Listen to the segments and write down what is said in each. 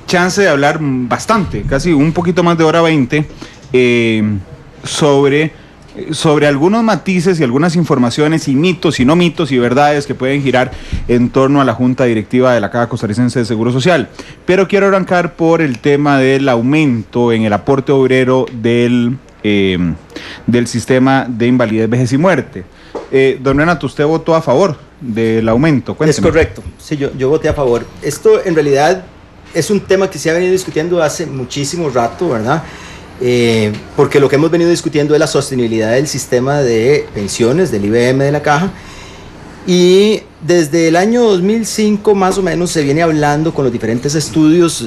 chance de hablar bastante, casi un poquito más de hora 20, sobre algunos matices y algunas informaciones y mitos y no mitos y verdades que pueden girar en torno a la Junta Directiva de la Caja Costarricense de Seguro Social. Pero quiero arrancar por el tema del aumento en el aporte obrero del sistema de invalidez, vejez y muerte. Don Renato, usted votó a favor del aumento. Cuénteme. Es correcto, sí, yo voté a favor. Esto en realidad es un tema que se ha venido discutiendo hace muchísimo rato, ¿verdad? Porque lo que hemos venido discutiendo es la sostenibilidad del sistema de pensiones, del IBM de la Caja, y desde el año 2005 más o menos se viene hablando con los diferentes estudios.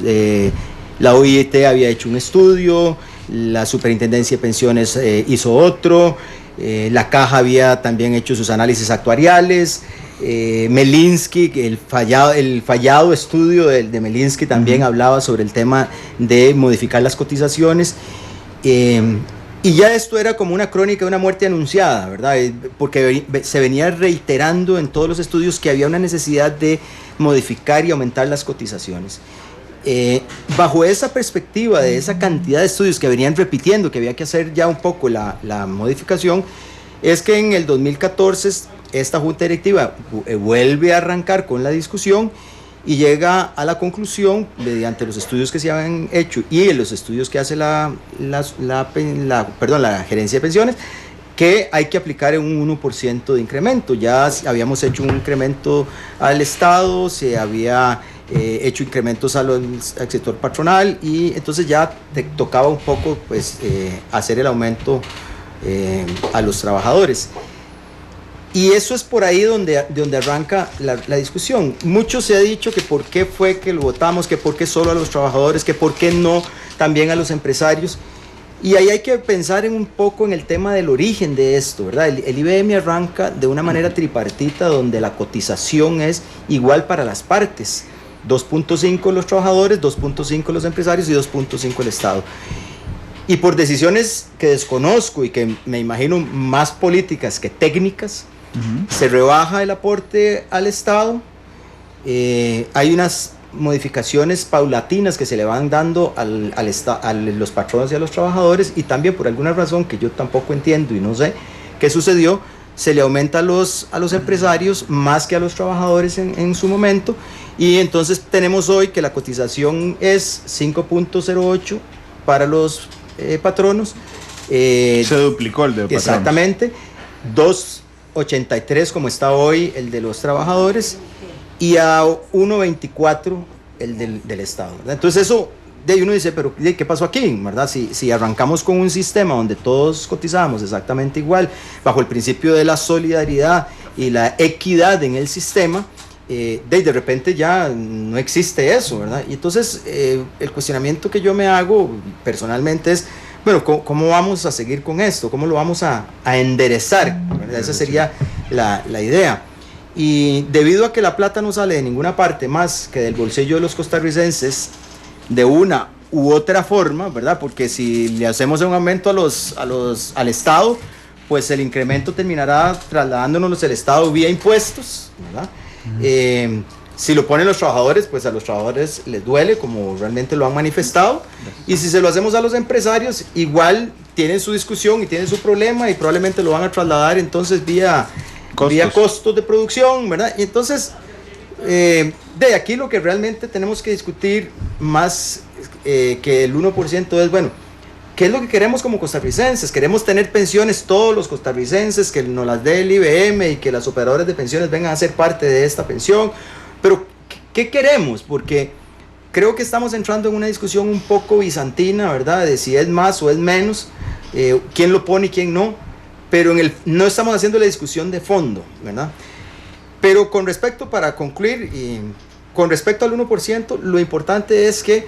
La OIT había hecho un estudio, la Superintendencia de Pensiones hizo otro, la Caja había también hecho sus análisis actuariales, Melinsky, el fallado estudio de Melinsky también hablaba sobre el tema de modificar las cotizaciones, y ya esto era como una crónica de una muerte anunciada, ¿verdad? Porque se venía reiterando en todos los estudios que había una necesidad de modificar y aumentar las cotizaciones. Bajo esa perspectiva de esa cantidad de estudios que venían repitiendo que había que hacer ya un poco la modificación, es que en el 2014 esta Junta Directiva vuelve a arrancar con la discusión y llega a la conclusión, mediante los estudios que se habían hecho y los estudios que hace la Gerencia de Pensiones, que hay que aplicar un 1% de incremento. Ya habíamos hecho un incremento al Estado, se había hecho incrementos al sector patronal, y entonces ya te tocaba un poco pues, hacer el aumento a los trabajadores. Y eso es por ahí donde arranca la discusión. Mucho se ha dicho que por qué fue que lo votamos, que por qué solo a los trabajadores, que por qué no también a los empresarios. Y ahí hay que pensar un poco en el tema del origen de esto, ¿verdad? El IBM arranca de una manera tripartita, donde la cotización es igual para las partes. 2.5 los trabajadores, 2.5 los empresarios y 2.5 el Estado. Y por decisiones que desconozco y que me imagino más políticas que técnicas, se rebaja el aporte al Estado. Hay unas modificaciones paulatinas que se le van dando a los patronos y a los trabajadores, y también por alguna razón que yo tampoco entiendo y no sé qué sucedió, se le aumenta a los empresarios más que a los trabajadores en su momento, y entonces tenemos hoy que la cotización es 5.08 para los patronos. Se duplicó el de patronos. Exactamente, 2.83 como está hoy el de los trabajadores, y a 1.24 el del Estado, ¿verdad? Entonces eso, uno dice, pero ¿qué pasó aquí? ¿Verdad? Si arrancamos con un sistema donde todos cotizábamos exactamente igual, bajo el principio de la solidaridad y la equidad en el sistema, de repente ya no existe eso, ¿verdad? Y entonces el cuestionamiento que yo me hago personalmente es, bueno, ¿cómo vamos a seguir con esto? ¿Cómo lo vamos a enderezar? ¿Verdad? Esa sería la idea. Y debido a que la plata no sale de ninguna parte más que del bolsillo de los costarricenses, de una u otra forma, ¿verdad? Porque si le hacemos un aumento al Estado, pues el incremento terminará trasladándonos el Estado vía impuestos, ¿verdad? Si lo ponen los trabajadores, pues a los trabajadores les duele, como realmente lo han manifestado, y si se lo hacemos a los empresarios, igual tienen su discusión y tienen su problema, y probablemente lo van a trasladar entonces vía costos de producción, ¿verdad? Y entonces, de aquí lo que realmente tenemos que discutir más que el 1% es, bueno, ¿qué es lo que queremos como costarricenses? Queremos tener pensiones todos los costarricenses, que nos las dé el IBM y que las operadoras de pensiones vengan a ser parte de esta pensión. Pero, ¿qué queremos? Porque creo que estamos entrando en una discusión un poco bizantina, ¿verdad? De si es más o es menos, quién lo pone y quién no, pero no estamos haciendo la discusión de fondo, ¿verdad? Pero con respecto, para concluir, con respecto al 1%, lo importante es que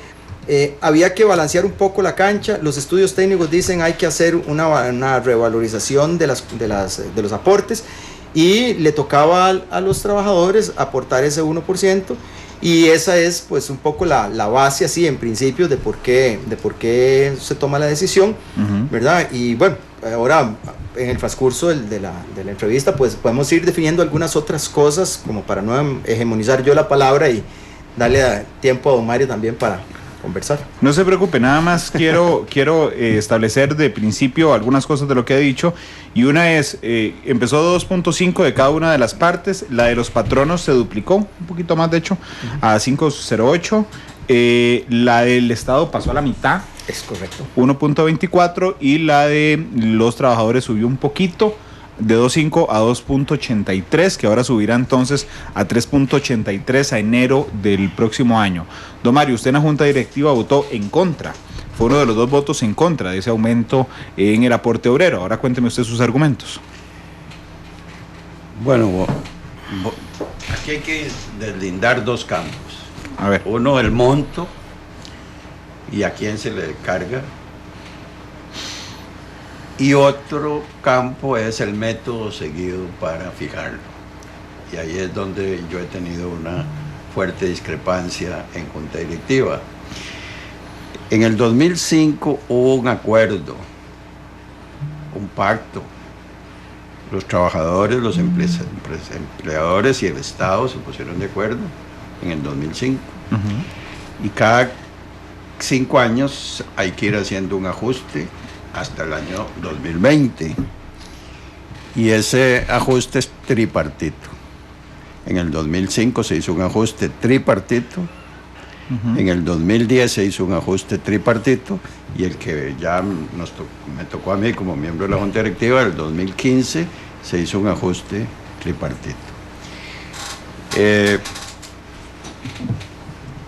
había que balancear un poco la cancha. Los estudios técnicos dicen hay que hacer una revalorización de los aportes, y le tocaba a los trabajadores aportar ese 1%, y esa es pues un poco la base así en principio de por qué se toma la decisión, ¿verdad? Y bueno, ahora en el transcurso de la entrevista pues podemos ir definiendo algunas otras cosas, como para no hegemonizar yo la palabra y darle tiempo a don Mario también para conversar. No se preocupe, nada más quiero establecer de principio algunas cosas de lo que he dicho, y una es, empezó 2.5 de cada una de las partes, la de los patronos se duplicó, un poquito más de hecho, a 5.08, la del Estado pasó a la mitad, Es correcto. 1.24, y la de los trabajadores subió un poquito, de 2.5 a 2.83, que ahora subirá entonces a 3.83 a enero del próximo año. Don Mario, usted en la Junta Directiva votó en contra, fue uno de los 2 votos en contra de ese aumento en el aporte obrero. Ahora cuénteme usted sus argumentos. Bueno, aquí hay que deslindar 2 campos. A ver. Uno, el monto y a quién se le carga. Y otro campo es el método seguido para fijarlo. Y ahí es donde yo he tenido una fuerte discrepancia en Junta Directiva. En el 2005 hubo un acuerdo, un pacto. Los trabajadores, los empleadores y el Estado se pusieron de acuerdo en el 2005. Y cada 5 años hay que ir haciendo un ajuste hasta el año 2020. Y ese ajuste es tripartito. En el 2005 se hizo un ajuste tripartito. En el 2010 se hizo un ajuste tripartito, y el que ya me tocó a mí como miembro de la Junta Directiva, en el 2015 se hizo un ajuste tripartito.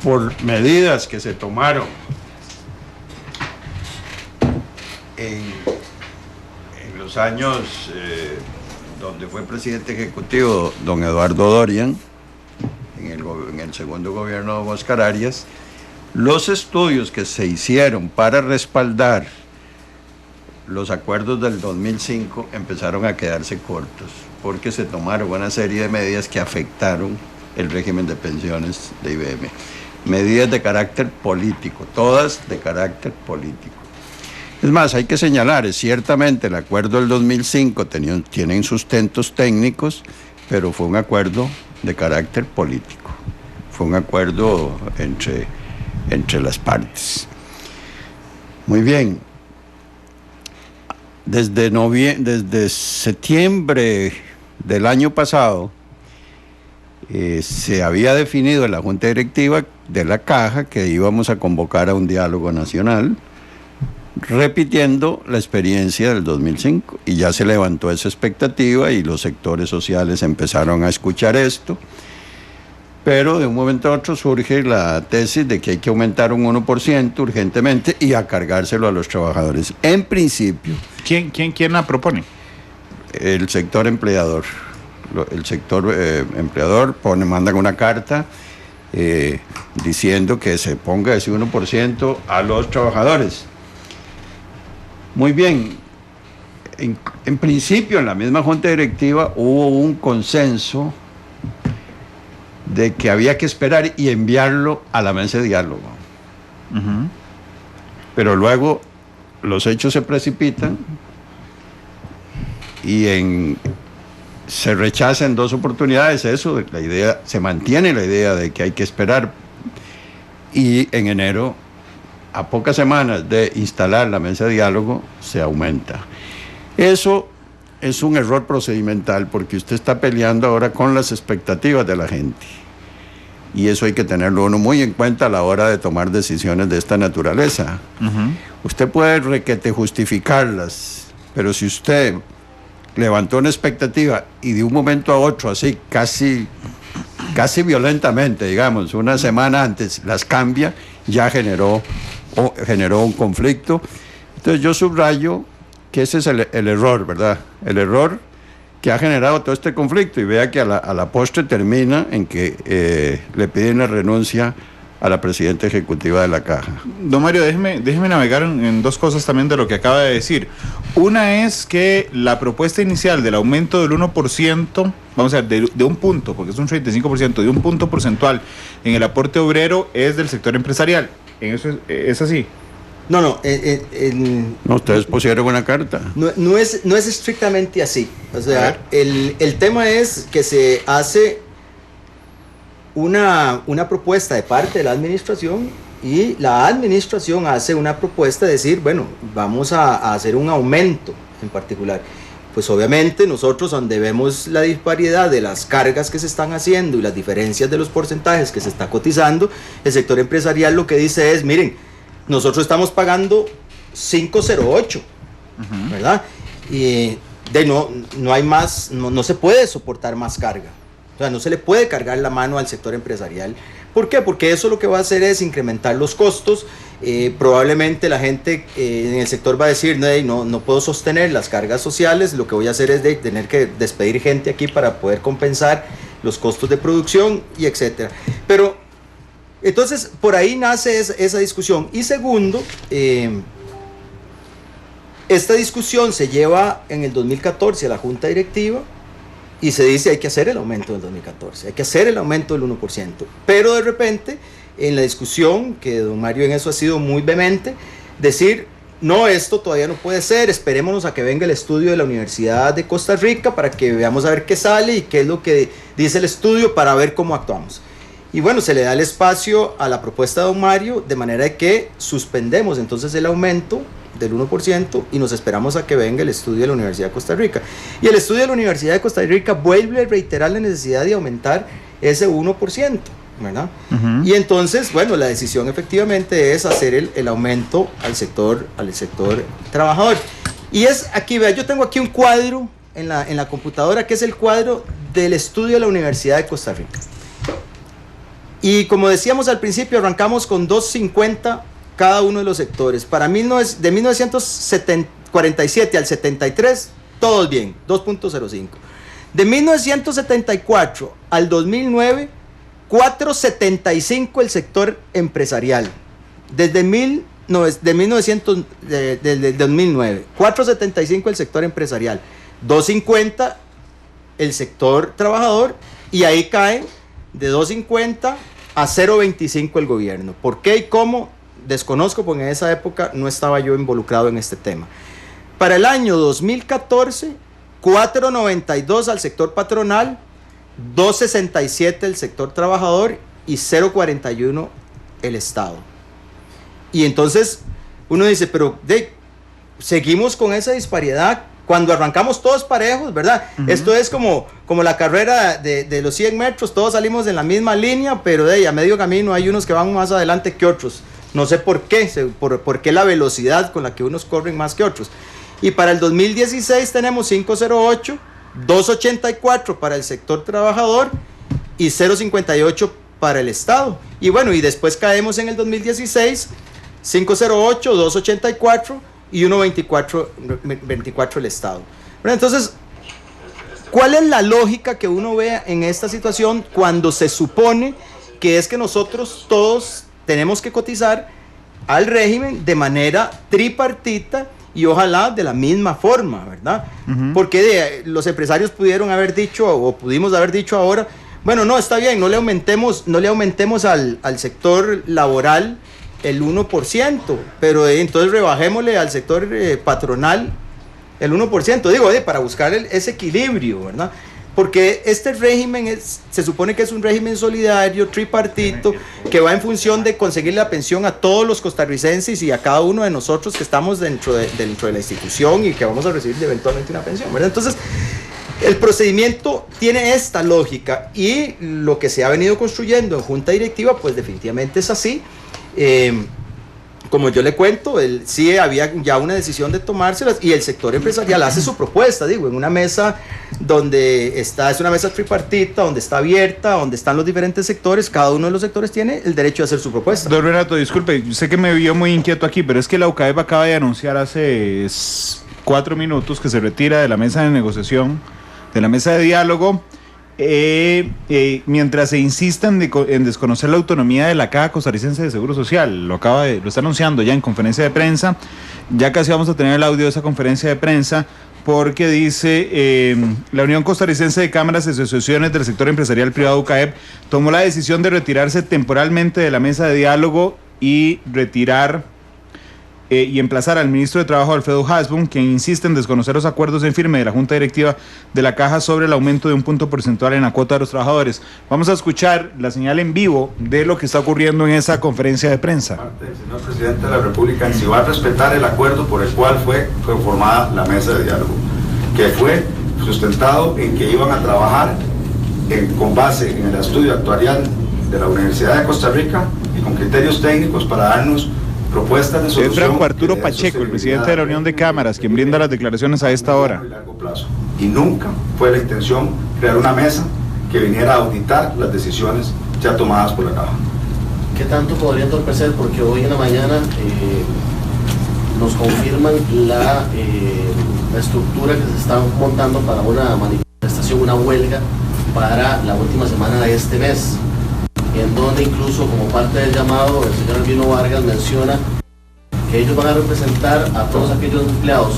Por medidas que se tomaron en los años donde fue presidente ejecutivo don Eduardo Dorian, en el segundo gobierno de Óscar Arias, los estudios que se hicieron para respaldar los acuerdos del 2005 empezaron a quedarse cortos, porque se tomaron una serie de medidas que afectaron el régimen de pensiones de IBM. Medidas de carácter político, todas de carácter político. Es más, hay que señalar, ciertamente el acuerdo del 2005 tienen sustentos técnicos, pero fue un acuerdo de carácter político. Fue un acuerdo entre las partes. Muy bien. Desde septiembre del año pasado, se había definido en la Junta Directiva de la Caja que íbamos a convocar a un diálogo nacional, repitiendo la experiencia del 2005, y ya se levantó esa expectativa y los sectores sociales empezaron a escuchar esto, pero de un momento a otro surge la tesis de que hay que aumentar un 1% urgentemente y a cargárselo a los trabajadores. En principio... ¿Quién la propone? El sector empleador. El sector empleador manda una carta diciendo que se ponga ese 1% a los trabajadores. Muy bien, en principio en la misma Junta Directiva hubo un consenso de que había que esperar y enviarlo a la mesa de diálogo. Pero luego los hechos se precipitan y se rechaza en 2 oportunidades eso, se mantiene la idea de que hay que esperar, y en enero, a pocas semanas de instalar la mesa de diálogo, se aumenta. Eso es un error procedimental, porque usted está peleando ahora con las expectativas de la gente, y eso hay que tenerlo uno muy en cuenta a la hora de tomar decisiones de esta naturaleza. Usted puede justificarlas, pero si usted levantó una expectativa y de un momento a otro, así casi violentamente, digamos, una semana antes las cambia, ya generó un conflicto. Entonces yo subrayo que ese es el error, ¿verdad? El error que ha generado todo este conflicto, y vea que a la postre termina en que le piden la renuncia a la presidenta ejecutiva de la Caja. Don Mario, déjeme navegar en 2 cosas también de lo que acaba de decir. Una es que la propuesta inicial del aumento del 1%, vamos a ver, de un punto, porque es un 35%, de un punto porcentual en el aporte obrero, es del sector empresarial. ¿En eso es así? No, no, ustedes pusieron una carta. No es estrictamente así. O sea, el tema es que se hace una propuesta de parte de la administración y la administración hace una propuesta de decir, bueno, vamos a hacer un aumento en particular. Pues obviamente nosotros, donde vemos la disparidad de las cargas que se están haciendo y las diferencias de los porcentajes que se está cotizando, el sector empresarial lo que dice es, miren, nosotros estamos pagando 508, ¿verdad? Y no hay más, no se puede soportar más carga. O sea, no se le puede cargar la mano al sector empresarial. ¿Por qué? Porque eso lo que va a hacer es incrementar los costos. Probablemente la gente en el sector va a decir, no puedo sostener las cargas sociales, lo que voy a hacer es tener que despedir gente aquí para poder compensar los costos de producción y etcétera. Pero entonces por ahí nace esa discusión. Y segundo, esta discusión se lleva en el 2014 a la Junta Directiva y se dice hay que hacer el aumento del 2014, hay que hacer el aumento del 1%. Pero de repente, en la discusión, que don Mario en eso ha sido muy vehemente, decir, no, esto todavía no puede ser, esperémonos a que venga el estudio de la Universidad de Costa Rica para que veamos a ver qué sale y qué es lo que dice el estudio para ver cómo actuamos. Y bueno, se le da el espacio a la propuesta de don Mario, de manera que suspendemos entonces el aumento del 1% y nos esperamos a que venga el estudio de la Universidad de Costa Rica. Y el estudio de la Universidad de Costa Rica vuelve a reiterar la necesidad de aumentar ese 1%, ¿verdad? Y entonces, bueno, la decisión efectivamente es hacer el aumento al sector trabajador. Y es aquí, vea, yo tengo aquí un cuadro en la computadora que es el cuadro del estudio de la Universidad de Costa Rica. Y como decíamos al principio, arrancamos con 2.50 cada uno de los sectores. Para de 1947 al 73, todos bien, 2.05. De 1974 al 2009, 4.75 el sector empresarial. Desde 2009, 4.75 el sector empresarial, 2.50 el sector trabajador, y ahí cae de 2.50 a 0.25 el gobierno. ¿Por qué y cómo? Desconozco, porque en esa época no estaba yo involucrado en este tema. Para el año 2014, 4.92 al sector patronal, 2.67 el sector trabajador y 0.41 el Estado. Y entonces uno dice, pero seguimos con esa disparidad cuando arrancamos todos parejos, ¿verdad? Esto es como la carrera de los 100 metros, todos salimos en la misma línea, pero a medio camino hay unos que van más adelante que otros. No sé por qué, por qué la velocidad con la que unos corren más que otros. Y para el 2016 tenemos 5.08, 2.84 para el sector trabajador y 0.58 para el Estado. Y bueno, y después caemos en el 2016, 5.08, 2.84 y 1.24 el Estado. Bueno, entonces, ¿cuál es la lógica que uno ve en esta situación cuando se supone que es que nosotros todos tenemos que cotizar al régimen de manera tripartita y ojalá de la misma forma, ¿verdad? Porque los empresarios pudieron haber dicho, o pudimos haber dicho ahora, bueno, no, está bien, no le aumentemos al sector laboral el 1%, pero entonces rebajémosle al sector patronal el 1%, digo, para buscar ese equilibrio, ¿verdad? Porque este régimen se supone que es un régimen solidario, tripartito, que va en función de conseguir la pensión a todos los costarricenses y a cada uno de nosotros que estamos dentro de la institución y que vamos a recibir eventualmente una pensión, ¿verdad? Entonces, el procedimiento tiene esta lógica y lo que se ha venido construyendo en Junta Directiva, pues definitivamente es así. Como yo le cuento, sí había ya una decisión de tomárselas y el sector empresarial hace su propuesta, digo, en una mesa donde es una mesa tripartita, donde está abierta, donde están los diferentes sectores, cada uno de los sectores tiene el derecho de hacer su propuesta. Don Renato, disculpe, sé que me vio muy inquieto aquí, pero es que la UCAEP acaba de anunciar hace 4 minutos que se retira de la mesa de negociación, de la mesa de diálogo, mientras se insista en desconocer la autonomía de la Caja Costarricense de Seguro Social. Lo está anunciando ya en conferencia de prensa. Ya casi vamos a tener el audio de esa conferencia de prensa, porque dice, la Unión Costarricense de Cámaras y Asociaciones del Sector Empresarial Privado UCAEP tomó la decisión de retirarse temporalmente de la mesa de diálogo y retirar y emplazar al ministro de Trabajo, Alfredo Hasbun, quien insiste en desconocer los acuerdos en firme de la Junta Directiva de la Caja sobre el aumento de un punto porcentual en la cuota de los trabajadores. Vamos a escuchar la señal en vivo de lo que está ocurriendo en esa conferencia de prensa. El señor presidente de la República, en si va a respetar el acuerdo por el cual fue formada la mesa de diálogo, que fue sustentado en que iban a trabajar con base en el estudio actuarial de la Universidad de Costa Rica y con criterios técnicos para darnos propuestas de solución. Es Franco Arturo Pacheco, el presidente de la Unión de Cámaras, quien brinda las declaraciones a esta hora. Y nunca fue la intención crear una mesa que viniera a auditar las decisiones ya tomadas por la Caja. ¿Qué tanto podría entorpecer? Porque hoy en la mañana nos confirman la estructura que se está montando para una manifestación, una huelga para la última semana de este mes, en donde incluso como parte del llamado el señor Albino Vargas menciona que ellos van a representar a todos aquellos empleados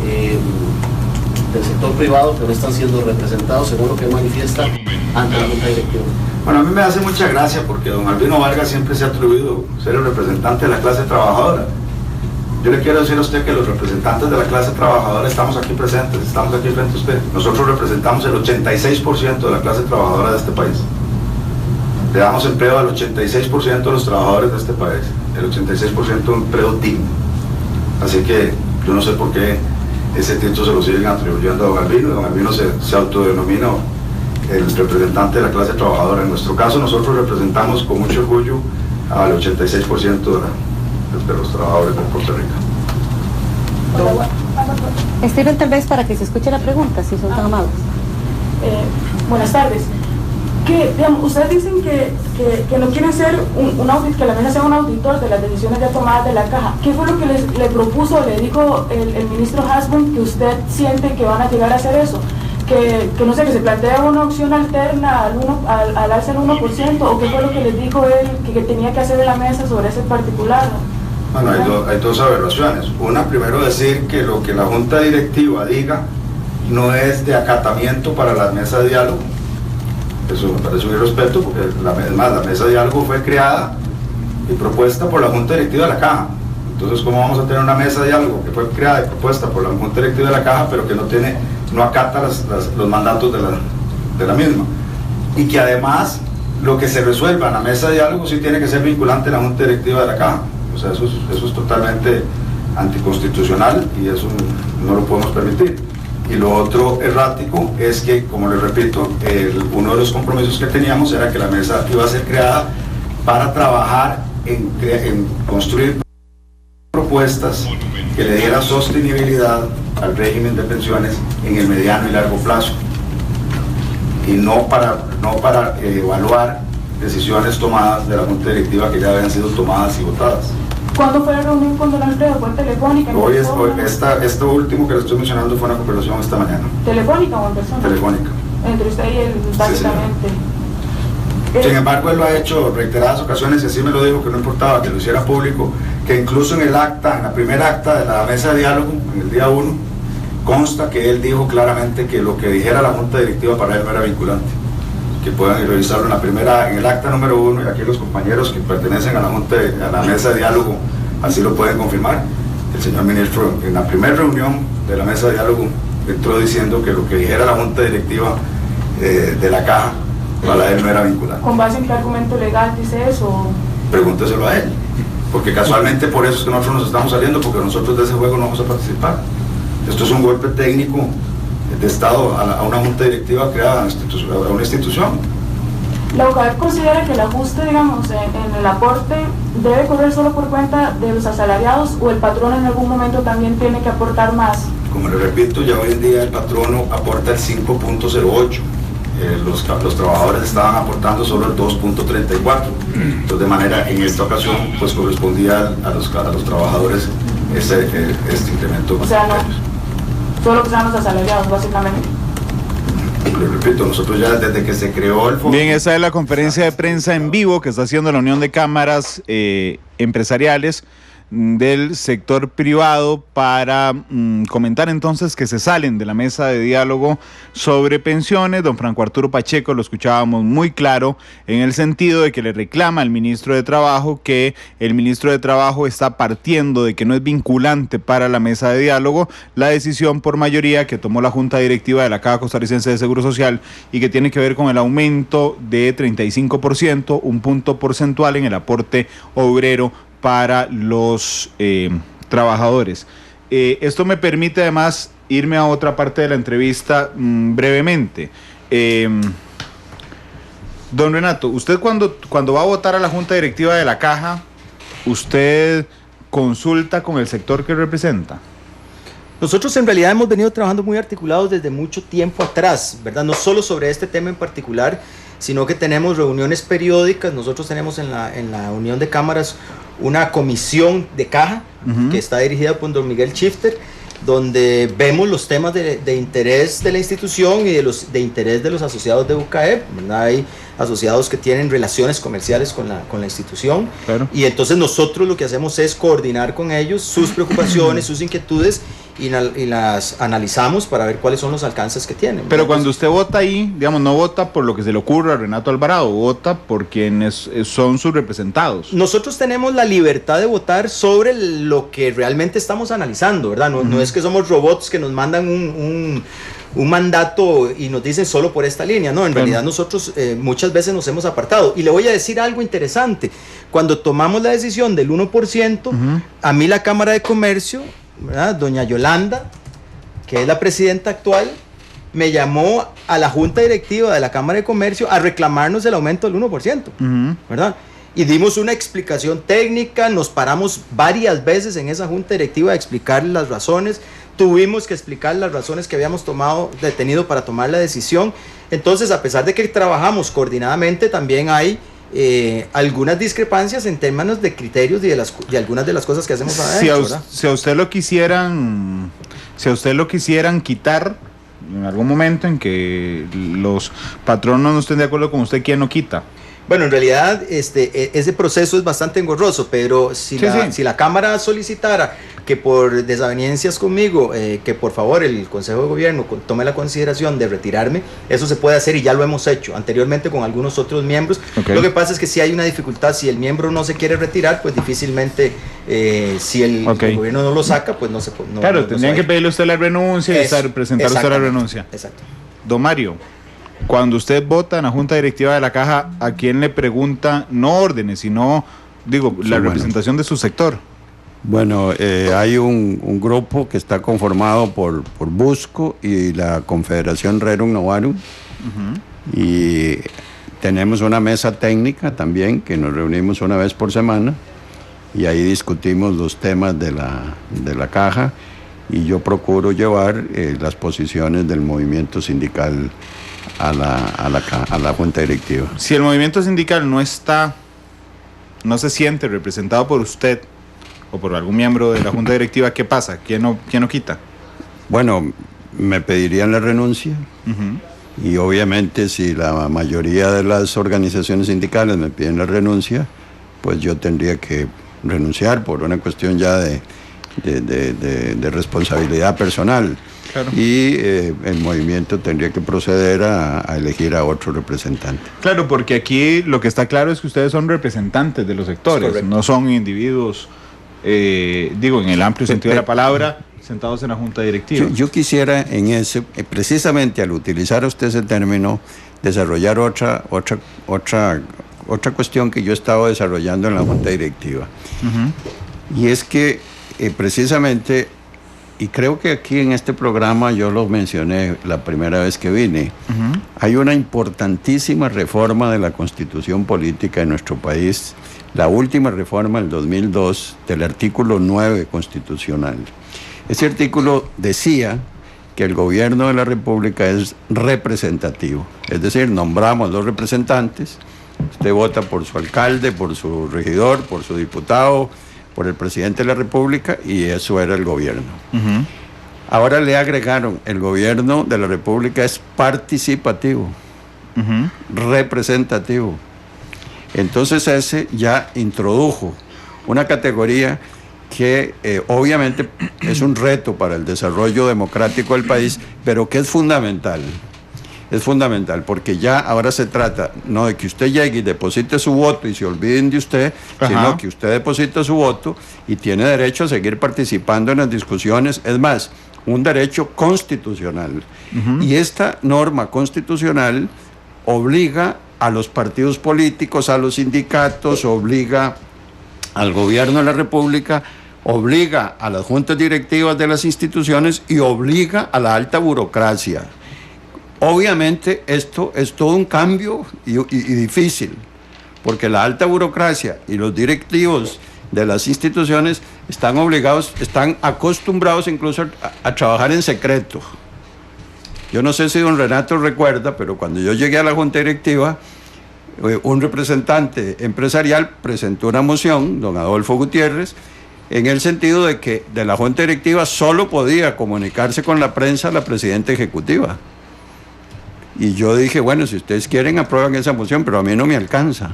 del sector privado que no están siendo representados, según lo que él manifiesta ante la Junta Directiva. Bueno, a mí me hace mucha gracia porque don Albino Vargas siempre se ha atribuido ser el representante de la clase trabajadora. Yo le quiero decir a usted que los representantes de la clase trabajadora estamos aquí presentes, estamos aquí frente a usted. Nosotros representamos el 86% de la clase trabajadora de este país. Le damos empleo al 86% de los trabajadores de este país, el 86% de empleo digno. Así que yo no sé por qué ese título se lo siguen atribuyendo a don Albino. Don Albino se autodenomina el representante de la clase trabajadora. En nuestro caso, nosotros representamos con mucho orgullo al 86% de los trabajadores de Costa Rica. Estiren tal vez para que se escuche la pregunta, si son tan amables. Buenas tardes. Digamos, ustedes dicen que no quieren ser un audit, que la mesa sea un auditor de las decisiones ya tomadas de la Caja. ¿Qué fue lo que le propuso, le dijo el ministro Hasbun, que usted siente que van a llegar a hacer eso? Que no sé, que se plantea una opción alterna al alza del 1%, o qué fue lo que les dijo él que tenía que hacer en la mesa sobre ese particular. Bueno, hay dos aberraciones. Una, primero decir que lo que la Junta Directiva diga no es de acatamiento para la mesa de diálogo. Eso me parece un irrespeto, porque la mesa de diálogo fue creada y propuesta por la Junta Directiva de la Caja. Entonces, ¿cómo vamos a tener una mesa de diálogo que fue creada y propuesta por la Junta Directiva de la Caja, pero que no acata los mandatos de la misma? Y que además lo que se resuelva en la mesa de diálogo sí tiene que ser vinculante en la Junta Directiva de la Caja. O sea, eso es totalmente anticonstitucional y eso no lo podemos permitir. Y lo otro errático es que, como les repito, uno de los compromisos que teníamos era que la mesa iba a ser creada para trabajar en construir propuestas que le dieran sostenibilidad al régimen de pensiones en el mediano y largo plazo, y no para evaluar decisiones tomadas de la Junta Directiva que ya habían sido tomadas y votadas. ¿Cuándo fue la reunión con don Alfredo? ¿Fue telefónica? Esto último que le estoy mencionando fue una conversación esta mañana. ¿Telefónica o en persona? Telefónica. Entre usted y él, básicamente. Sí, sin embargo, él lo ha hecho reiteradas ocasiones y así me lo dijo, que no importaba que lo hiciera público, que incluso en la primera acta de la mesa de diálogo, en el día 1, consta que él dijo claramente que lo que dijera la Junta Directiva para él no era vinculante. Que puedan revisarlo en el acta número 1, y aquí los compañeros que pertenecen a la mesa de diálogo así lo pueden confirmar. El señor ministro, en la primera reunión de la mesa de diálogo, entró diciendo que lo que dijera la Junta Directiva de la Caja para él no era vinculante. ¿Con base en qué argumento legal dice eso? Pregúnteselo a él, porque casualmente por eso es que nosotros nos estamos saliendo, porque nosotros de ese juego no vamos a participar. Esto es un golpe técnico de Estado a una Junta Directiva creada a una institución. ¿La UCAEP considera que el ajuste, digamos, en el aporte debe correr solo por cuenta de los asalariados, o el patrón en algún momento también tiene que aportar más? Como le repito, ya hoy en día el patrono aporta el 5.08. Los trabajadores estaban aportando solo el 2.34. Entonces, de manera, en esta ocasión, pues correspondía a los trabajadores este incremento. O sea, no, solo que sean los asalariados, básicamente. Le repito, nosotros ya desde que se creó el fondo... Bien, esa es la conferencia de prensa en vivo que está haciendo la Unión de Cámaras Empresariales del sector privado para comentar entonces que se salen de la mesa de diálogo sobre pensiones. Don Franco Arturo Pacheco lo escuchábamos muy claro en el sentido de que le reclama al ministro de Trabajo que el ministro de Trabajo está partiendo de que no es vinculante para la mesa de diálogo la decisión por mayoría que tomó la Junta Directiva de la Caja Costarricense de Seguro Social y que tiene que ver con el aumento de 35%, un punto porcentual en el aporte obrero para los trabajadores. Esto me permite además irme a otra parte de la entrevista brevemente. Don Renato, usted cuando va a votar a la Junta Directiva de la Caja, ¿usted consulta con el sector que representa? Nosotros en realidad hemos venido trabajando muy articulados desde mucho tiempo atrás, ¿verdad? No solo sobre este tema en particular, sino que tenemos reuniones periódicas. Nosotros tenemos en la Unión de Cámaras una comisión de caja que está dirigida por don Miguel Schifter, donde vemos los temas de interés de la institución y de interés de los asociados de UCAEP, ¿verdad? Hay asociados que tienen relaciones comerciales con la institución, claro. Y entonces nosotros lo que hacemos es coordinar con ellos sus preocupaciones, sus inquietudes y las analizamos para ver cuáles son los alcances que tienen. Pero cuando usted vota ahí, digamos, no vota por lo que se le ocurra a Renato Alvarado, vota por quienes son sus representados. Nosotros tenemos la libertad de votar sobre lo que realmente estamos analizando, ¿verdad? No es que somos robots que nos mandan un mandato y nos dicen solo por esta línea, no, en realidad nosotros muchas veces nos hemos apartado. Y le voy a decir algo interesante, cuando tomamos la decisión del 1%, a mí la Cámara de Comercio, ¿verdad? Doña Yolanda, que es la presidenta actual, me llamó a la Junta Directiva de la Cámara de Comercio a reclamarnos el aumento del 1%, ¿verdad? Y dimos una explicación técnica, nos paramos varias veces en esa Junta Directiva a explicar las razones, tuvimos que explicar las razones que habíamos tenido para tomar la decisión. Entonces, a pesar de que trabajamos coordinadamente, también hay algunas discrepancias en términos de criterios y de algunas de las cosas que hacemos adentro, si a usted lo quisieran quitar en algún momento en que los patronos no estén de acuerdo con usted, ¿quién lo quita? Bueno, en realidad ese proceso es bastante engorroso, pero si la Cámara solicitara que por desavenencias conmigo, que por favor el Consejo de Gobierno tome la consideración de retirarme, eso se puede hacer y ya lo hemos hecho anteriormente con algunos otros miembros. Lo que pasa es que si hay una dificultad, si el miembro no se quiere retirar, pues difícilmente, si el Gobierno no lo saca, pues no se puede. Claro, tendrían que pedirle usted la renuncia y presentar usted la renuncia. Exacto. Don Mario, cuando usted vota en la Junta Directiva de la Caja, ¿a quién le pregunta no órdenes, sino, la representación de su sector? Bueno, hay un grupo que está conformado por Busco y la Confederación Rerum Novarum, y tenemos una mesa técnica también, que nos reunimos una vez por semana, y ahí discutimos los temas de la Caja, y yo procuro llevar las posiciones del movimiento sindical a la Junta Directiva. Si el movimiento sindical no se siente representado por usted o por algún miembro de la Junta Directiva, ¿qué pasa? ¿Quién no quita? Bueno, me pedirían la renuncia, y obviamente si la mayoría de las organizaciones sindicales me piden la renuncia, pues yo tendría que renunciar por una cuestión ya de responsabilidad personal. Claro. Y el movimiento tendría que proceder a elegir a otro representante. Claro, porque aquí lo que está claro es que ustedes son representantes de los sectores, no son individuos, en el amplio sentido de la palabra, sentados en la Junta Directiva. Yo quisiera en ese, precisamente al utilizar usted ese término, desarrollar otra cuestión que yo he estado desarrollando en la Junta Directiva. Y es que precisamente, y creo que aquí en este programa yo lo mencioné la primera vez que vine, hay una importantísima reforma de la Constitución Política de nuestro país, la última reforma del 2002 del artículo 9 constitucional. Ese artículo decía que el gobierno de la República es representativo, es decir, nombramos los representantes, usted vota por su alcalde, por su regidor, por su diputado, por el presidente de la República, y eso era el gobierno. Ahora le agregaron, el gobierno de la República es participativo, representativo. Entonces ese ya introdujo una categoría que obviamente es un reto para el desarrollo democrático del país, pero que es fundamental. Es fundamental, porque ya ahora se trata no de que usted llegue y deposite su voto y se olviden de usted, sino que usted deposita su voto y tiene derecho a seguir participando en las discusiones. Es más, un derecho constitucional. Y esta norma constitucional obliga a los partidos políticos, a los sindicatos, obliga al gobierno de la República, obliga a las juntas directivas de las instituciones y obliga a la alta burocracia. Obviamente esto es todo un cambio y difícil, porque la alta burocracia y los directivos de las instituciones están acostumbrados incluso a trabajar en secreto. Yo no sé si don Renato recuerda, pero cuando yo llegué a la junta directiva, un representante empresarial presentó una moción, don Adolfo Gutiérrez, en el sentido de que de la junta directiva solo podía comunicarse con la prensa la presidenta ejecutiva. Y yo dije, bueno, si ustedes quieren aprueban esa moción, pero a mí no me alcanza,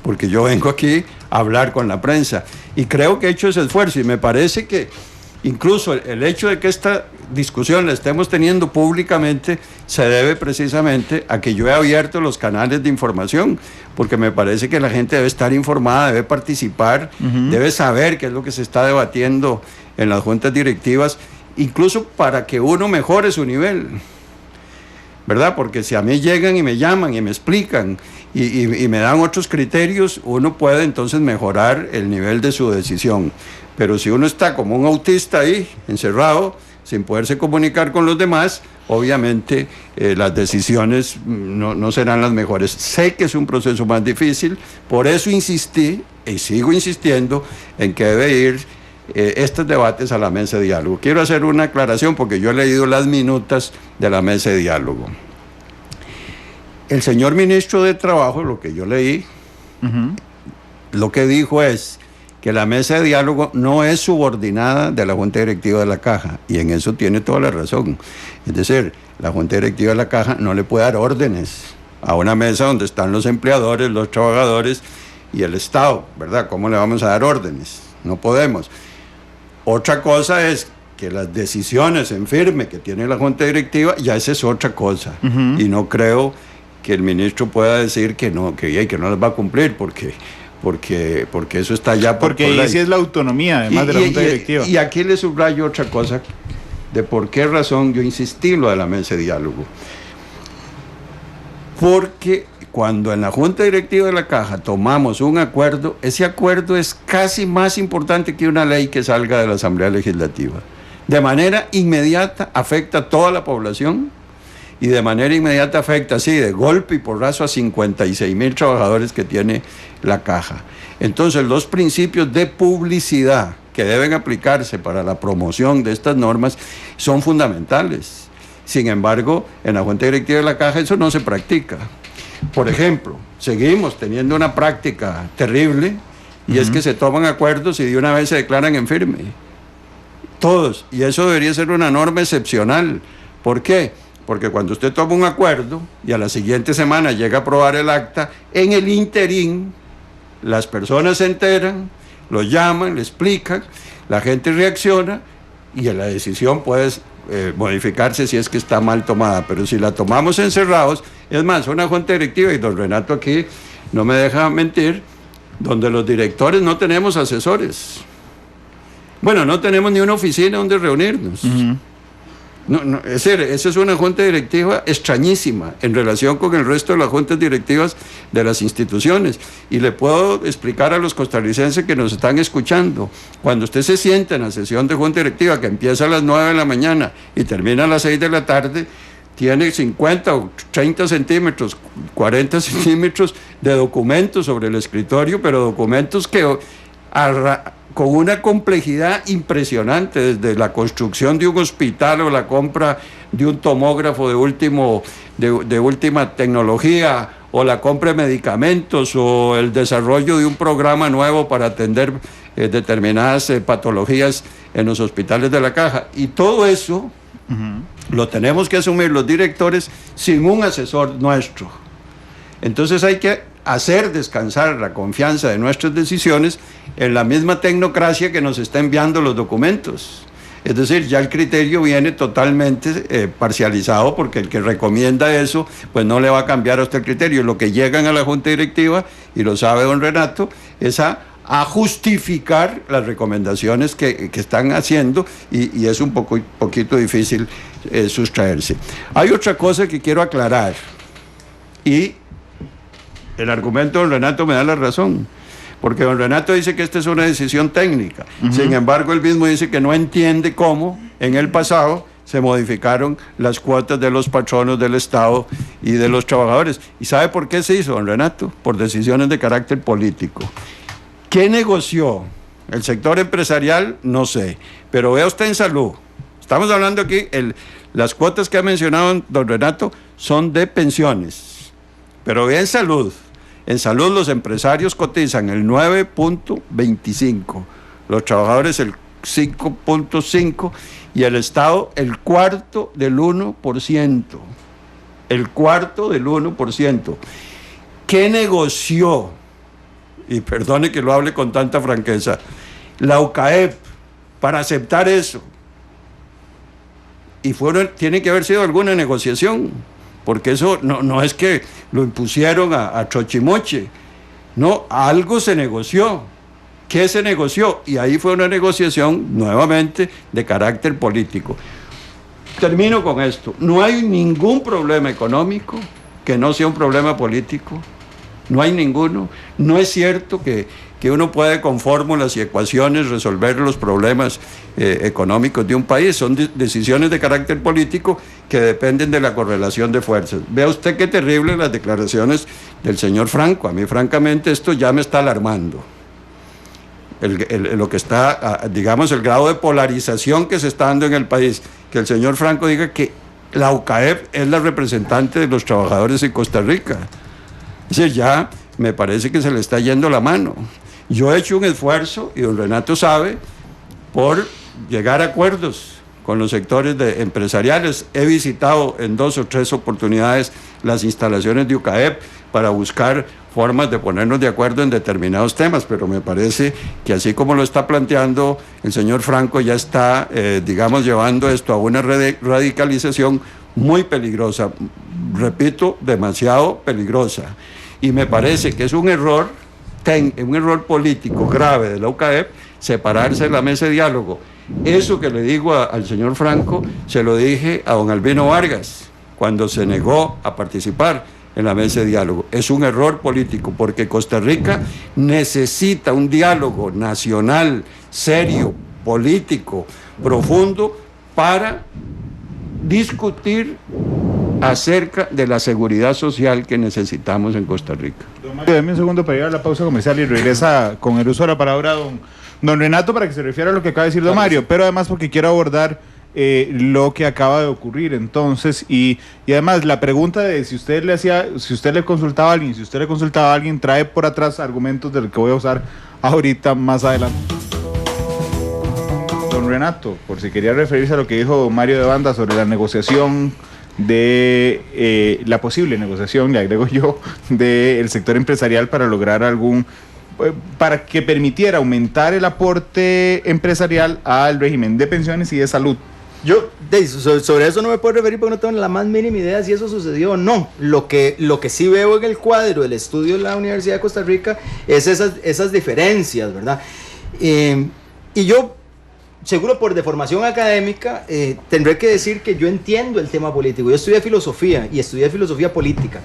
porque yo vengo aquí a hablar con la prensa. Y creo que he hecho ese esfuerzo, y me parece que incluso el hecho de que esta discusión la estemos teniendo públicamente se debe precisamente a que yo he abierto los canales de información, porque me parece que la gente debe estar informada, debe participar, debe saber qué es lo que se está debatiendo en las juntas directivas, incluso para que uno mejore su nivel, ¿verdad? Porque si a mí llegan y me llaman y me explican y me dan otros criterios, uno puede entonces mejorar el nivel de su decisión. Pero si uno está como un autista ahí, encerrado, sin poderse comunicar con los demás, obviamente las decisiones no serán las mejores. Sé que es un proceso más difícil, por eso insistí y sigo insistiendo en que debe ir estos debates a la mesa de diálogo. Quiero hacer una aclaración porque yo he leído las minutas de la mesa de diálogo. El señor ministro de Trabajo, lo que yo leí, lo que dijo es que la mesa de diálogo no es subordinada de la Junta Directiva de la Caja, y en eso tiene toda la razón. Es decir, la Junta Directiva de la Caja no le puede dar órdenes a una mesa donde están los empleadores, los trabajadores y el Estado, ¿verdad? ¿Cómo le vamos a dar órdenes? No podemos. Otra cosa es que las decisiones en firme que tiene la Junta Directiva, ya esa es otra cosa. Y no creo que el ministro pueda decir que no las va a cumplir, porque eso está ya por porque ahí sí es la autonomía, además de la Junta Directiva. Y aquí le subrayo otra cosa, de por qué razón yo insistí en lo de la mesa de diálogo. Porque cuando en la Junta Directiva de la Caja tomamos un acuerdo, ese acuerdo es casi más importante que una ley que salga de la Asamblea Legislativa. De manera inmediata afecta a toda la población y de manera inmediata afecta, así, de golpe y porrazo a 56,000 trabajadores que tiene la Caja. Entonces, los principios de publicidad que deben aplicarse para la promoción de estas normas son fundamentales. Sin embargo, en la Junta Directiva de la Caja eso no se practica. Por ejemplo, seguimos teniendo una práctica terrible, y es que se toman acuerdos y de una vez se declaran en firme. Todos. Y eso debería ser una norma excepcional. ¿Por qué? Porque cuando usted toma un acuerdo y a la siguiente semana llega a aprobar el acta, en el interín las personas se enteran, lo llaman, le explican, la gente reacciona y la decisión puede modificarse si es que está mal tomada. Pero si la tomamos encerrados, es más, una junta directiva, y don Renato aquí no me deja mentir, donde los directores no tenemos asesores. Bueno, no tenemos ni una oficina donde reunirnos. Es decir, esa es una junta directiva extrañísima en relación con el resto de las juntas directivas de las instituciones. Y le puedo explicar a los costarricenses que nos están escuchando, cuando usted se sienta en la sesión de junta directiva que empieza a las 9 de la mañana y termina a las 6 de la tarde, tiene 50 o 30 centímetros, 40 centímetros de documentos sobre el escritorio, pero documentos que con una complejidad impresionante, desde la construcción de un hospital o la compra de un tomógrafo de última tecnología, o la compra de medicamentos, o el desarrollo de un programa nuevo para atender determinadas patologías en los hospitales de la Caja. Y todo eso lo tenemos que asumir los directores sin un asesor nuestro. Entonces hay que hacer descansar la confianza de nuestras decisiones en la misma tecnocracia que nos está enviando los documentos. Es decir, ya el criterio viene totalmente parcializado, porque el que recomienda eso, pues no le va a cambiar a usted el criterio. Lo que llegan a la Junta Directiva, y lo sabe don Renato, es a justificar las recomendaciones que están haciendo, y es un poquito difícil sustraerse. Hay otra cosa que quiero aclarar, y el argumento de don Renato me da la razón. Porque don Renato dice que esta es una decisión técnica. Sin embargo, él mismo dice que no entiende cómo en el pasado se modificaron las cuotas de los patronos del Estado y de los trabajadores. ¿Y sabe por qué se hizo, don Renato? Por decisiones de carácter político. ¿Qué negoció el sector empresarial? No sé. Pero vea usted en salud. Estamos hablando aquí, las cuotas que ha mencionado don Renato son de pensiones. Pero vea en salud. En salud los empresarios cotizan el 9.25, los trabajadores el 5.5 y el Estado el cuarto del 1%. El cuarto del 1%. ¿Qué negoció? Y perdone que lo hable con tanta franqueza, la UCAEP para aceptar eso. Y tiene que haber sido alguna negociación, porque eso no es que lo impusieron a trochimoche, no, algo se negoció. ¿Qué se negoció? Y ahí fue una negociación nuevamente de carácter político. Termino con esto, no hay ningún problema económico que no sea un problema político, no hay ninguno. No es cierto que uno puede con fórmulas y ecuaciones resolver los problemas económicos de un país. Son decisiones de carácter político que dependen de la correlación de fuerzas. Vea usted qué terrible las declaraciones del señor Franco. A mí francamente esto ya me está alarmando. Lo que está, digamos, el grado de polarización que se está dando en el país. Que el señor Franco diga que la UCAEP es la representante de los trabajadores en Costa Rica. Es decir, ya me parece que se le está yendo la mano. Yo he hecho un esfuerzo, y don Renato sabe, por llegar a acuerdos con los sectores empresariales. He visitado en 2 o 3 oportunidades las instalaciones de UCAEP para buscar formas de ponernos de acuerdo en determinados temas, pero me parece que así como lo está planteando el señor Franco, ya está, digamos, llevando esto a una radicalización muy peligrosa. Repito, demasiado peligrosa. Y me parece que es un error político grave de la UCAEP separarse de la mesa de diálogo. Eso que le digo al señor Franco, se lo dije a don Albino Vargas cuando se negó a participar en la mesa de diálogo. Es un error político, porque Costa Rica necesita un diálogo nacional, serio, político, profundo, para discutir acerca de la seguridad social que necesitamos en Costa Rica. Don Mario, deme un segundo para ir a la pausa comercial y regresa con el uso de la palabra don Renato para que se refiera a lo que acaba de decir don Mario, pero además porque quiero abordar lo que acaba de ocurrir entonces, y además la pregunta de si usted le consultaba a alguien, trae por atrás argumentos del que voy a usar ahorita más adelante. Don Renato, por si quería referirse a lo que dijo Mario de Banda sobre la negociación la posible negociación, le agrego yo, del sector empresarial para lograr para que permitiera aumentar el aporte empresarial al régimen de pensiones y de salud. Yo sobre eso no me puedo referir porque no tengo la más mínima idea si eso sucedió o no. Lo que sí veo en el cuadro del estudio de la Universidad de Costa Rica es esas diferencias, ¿verdad? Y yo, seguro por deformación académica, tendré que decir que yo entiendo el tema político. Yo estudié filosofía y estudié filosofía política.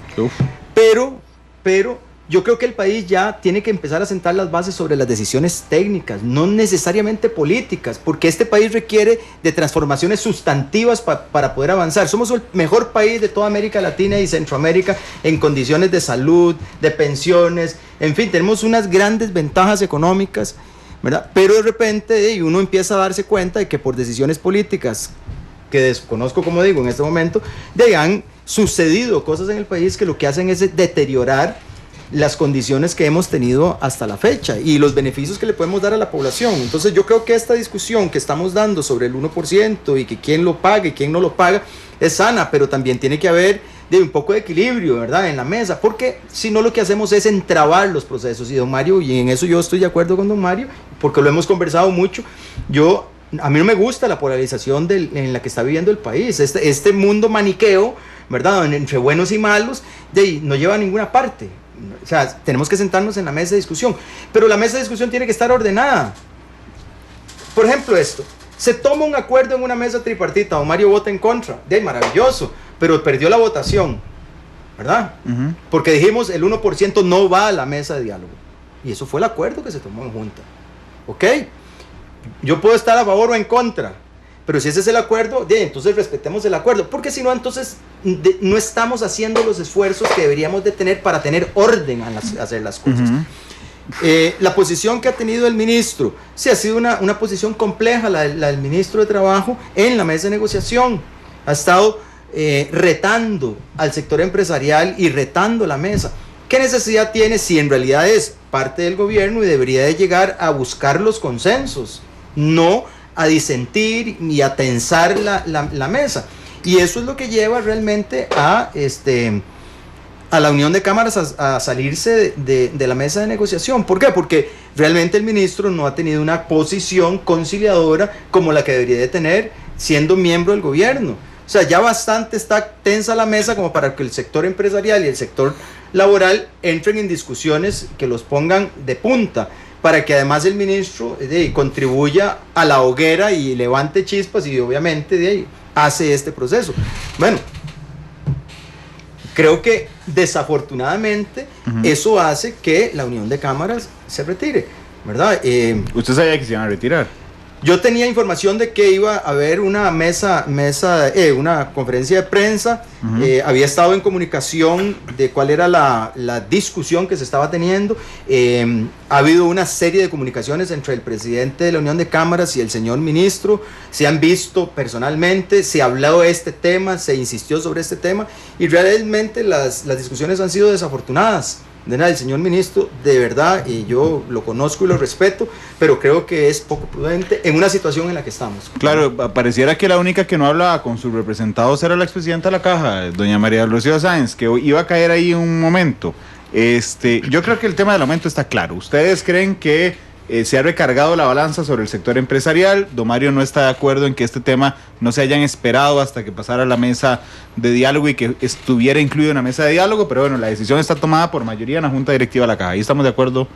Pero yo creo que el país ya tiene que empezar a sentar las bases sobre las decisiones técnicas, no necesariamente políticas, porque este país requiere de transformaciones sustantivas para poder avanzar. Somos el mejor país de toda América Latina y Centroamérica en condiciones de salud, de pensiones, en fin, tenemos unas grandes ventajas económicas, ¿verdad? Pero de repente uno empieza a darse cuenta de que por decisiones políticas que desconozco, como digo, en este momento, han sucedido cosas en el país que lo que hacen es deteriorar las condiciones que hemos tenido hasta la fecha y los beneficios que le podemos dar a la población. Entonces yo creo que esta discusión que estamos dando sobre el 1% y que quién lo paga y quién no lo paga es sana, pero también tiene que haber de un poco de equilibrio, ¿verdad?, en la mesa, porque si no lo que hacemos es entrabar los procesos. Y don Mario, y en eso yo estoy de acuerdo con don Mario, porque lo hemos conversado mucho, a mí no me gusta la polarización en la que está viviendo el país, este mundo maniqueo, ¿verdad?, entre buenos y malos, no lleva a ninguna parte. O sea, tenemos que sentarnos en la mesa de discusión, pero la mesa de discusión tiene que estar ordenada. Por ejemplo, esto, se toma un acuerdo en una mesa tripartita, don Mario vota en contra, maravilloso, pero perdió la votación, ¿verdad? Porque dijimos el 1% no va a la mesa de diálogo, y eso fue el acuerdo que se tomó en junta, ¿ok? Yo puedo estar a favor o en contra, pero si ese es el acuerdo, entonces respetemos el acuerdo, porque si no, entonces no estamos haciendo los esfuerzos que deberíamos de tener para tener orden a hacer las cosas. La posición que ha tenido el ministro, sí, ha sido una posición compleja, la del ministro de Trabajo en la mesa de negociación. Ha estado retando al sector empresarial y retando la mesa. ¿Qué necesidad tiene si en realidad es parte del gobierno y debería de llegar a buscar los consensos, no a disentir y a tensar la mesa? Y eso es lo que lleva realmente a la Unión de Cámaras a salirse de la mesa de negociación. ¿Por qué? Porque realmente el ministro no ha tenido una posición conciliadora como la que debería de tener siendo miembro del gobierno. O sea, ya bastante está tensa la mesa como para que el sector empresarial y el sector laboral entren en discusiones que los pongan de punta, para que además el ministro contribuya a la hoguera y levante chispas y obviamente hace este proceso. Bueno, creo que desafortunadamente eso hace que la Unión de Cámaras se retire, ¿verdad? ¿Usted sabía que se iban a retirar? Yo tenía información de que iba a haber una una conferencia de prensa. Había estado en comunicación de cuál era la discusión que se estaba teniendo. Ha habido una serie de comunicaciones entre el presidente de la Unión de Cámaras y el señor ministro. Se han visto personalmente, se ha hablado de este tema, se insistió sobre este tema y realmente las discusiones han sido desafortunadas. El señor ministro, de verdad, y yo lo conozco y lo respeto, pero creo que es poco prudente en una situación en la que estamos. Claro, pareciera que la única que no hablaba con sus representados era la expresidenta de la Caja, doña María del Rocío Sáenz, que iba a caer ahí un momento. Yo creo que el tema del aumento está claro. ¿Ustedes creen que se ha recargado la balanza sobre el sector empresarial? Don Mario no está de acuerdo en que este tema no se hayan esperado hasta que pasara a la mesa de diálogo y que estuviera incluido en la mesa de diálogo, pero bueno, la decisión está tomada por mayoría en la Junta Directiva de la Caja. Ahí estamos de acuerdo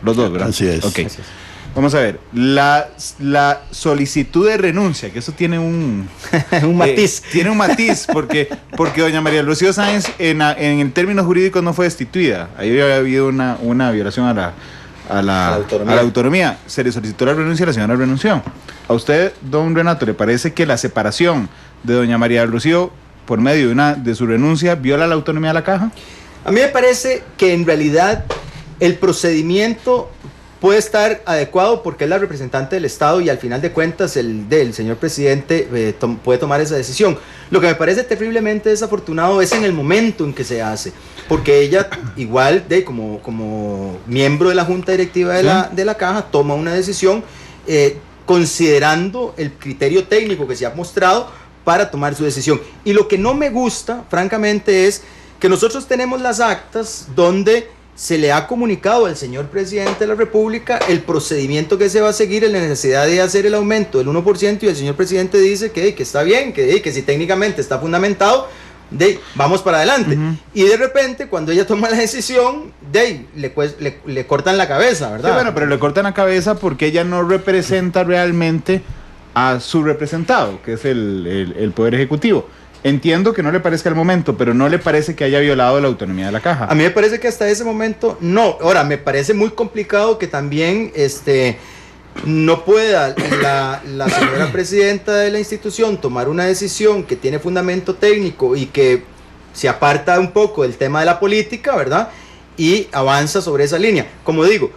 los dos, ¿verdad? Así es. Okay. Así es. Vamos a ver, la solicitud de renuncia, que eso tiene un matiz. Tiene un matiz, porque doña María Rocío Sáenz en términos jurídicos no fue destituida. Ahí había habido una violación a la autonomía. Se le solicitó la renuncia y la señora renunció. ¿A usted, don Renato, le parece que la separación de doña María del Rocío por medio de su renuncia viola la autonomía de la Caja? A mí me parece que en realidad el procedimiento puede estar adecuado porque es la representante del Estado y al final de cuentas el señor presidente puede tomar esa decisión. Lo que me parece terriblemente desafortunado es en el momento en que se hace, porque ella igual como miembro de la Junta Directiva de la Caja toma una decisión considerando el criterio técnico que se ha mostrado para tomar su decisión. Y lo que no me gusta, francamente, es que nosotros tenemos las actas donde se le ha comunicado al señor presidente de la República el procedimiento que se va a seguir en la necesidad de hacer el aumento del 1% y el señor presidente dice que está bien, que si técnicamente está fundamentado, vamos para adelante. Y de repente, cuando ella toma la decisión, le cortan la cabeza, ¿verdad? Sí, bueno, pero le cortan la cabeza porque ella no representa realmente a su representado, que es el Poder Ejecutivo. Entiendo que no le parezca el momento, pero no le parece que haya violado la autonomía de la Caja. A mí me parece que hasta ese momento no. Ahora, me parece muy complicado que también no pueda la señora presidenta de la institución tomar una decisión que tiene fundamento técnico y que se aparta un poco del tema de la política, ¿verdad? Y avanza sobre esa línea. Como digo,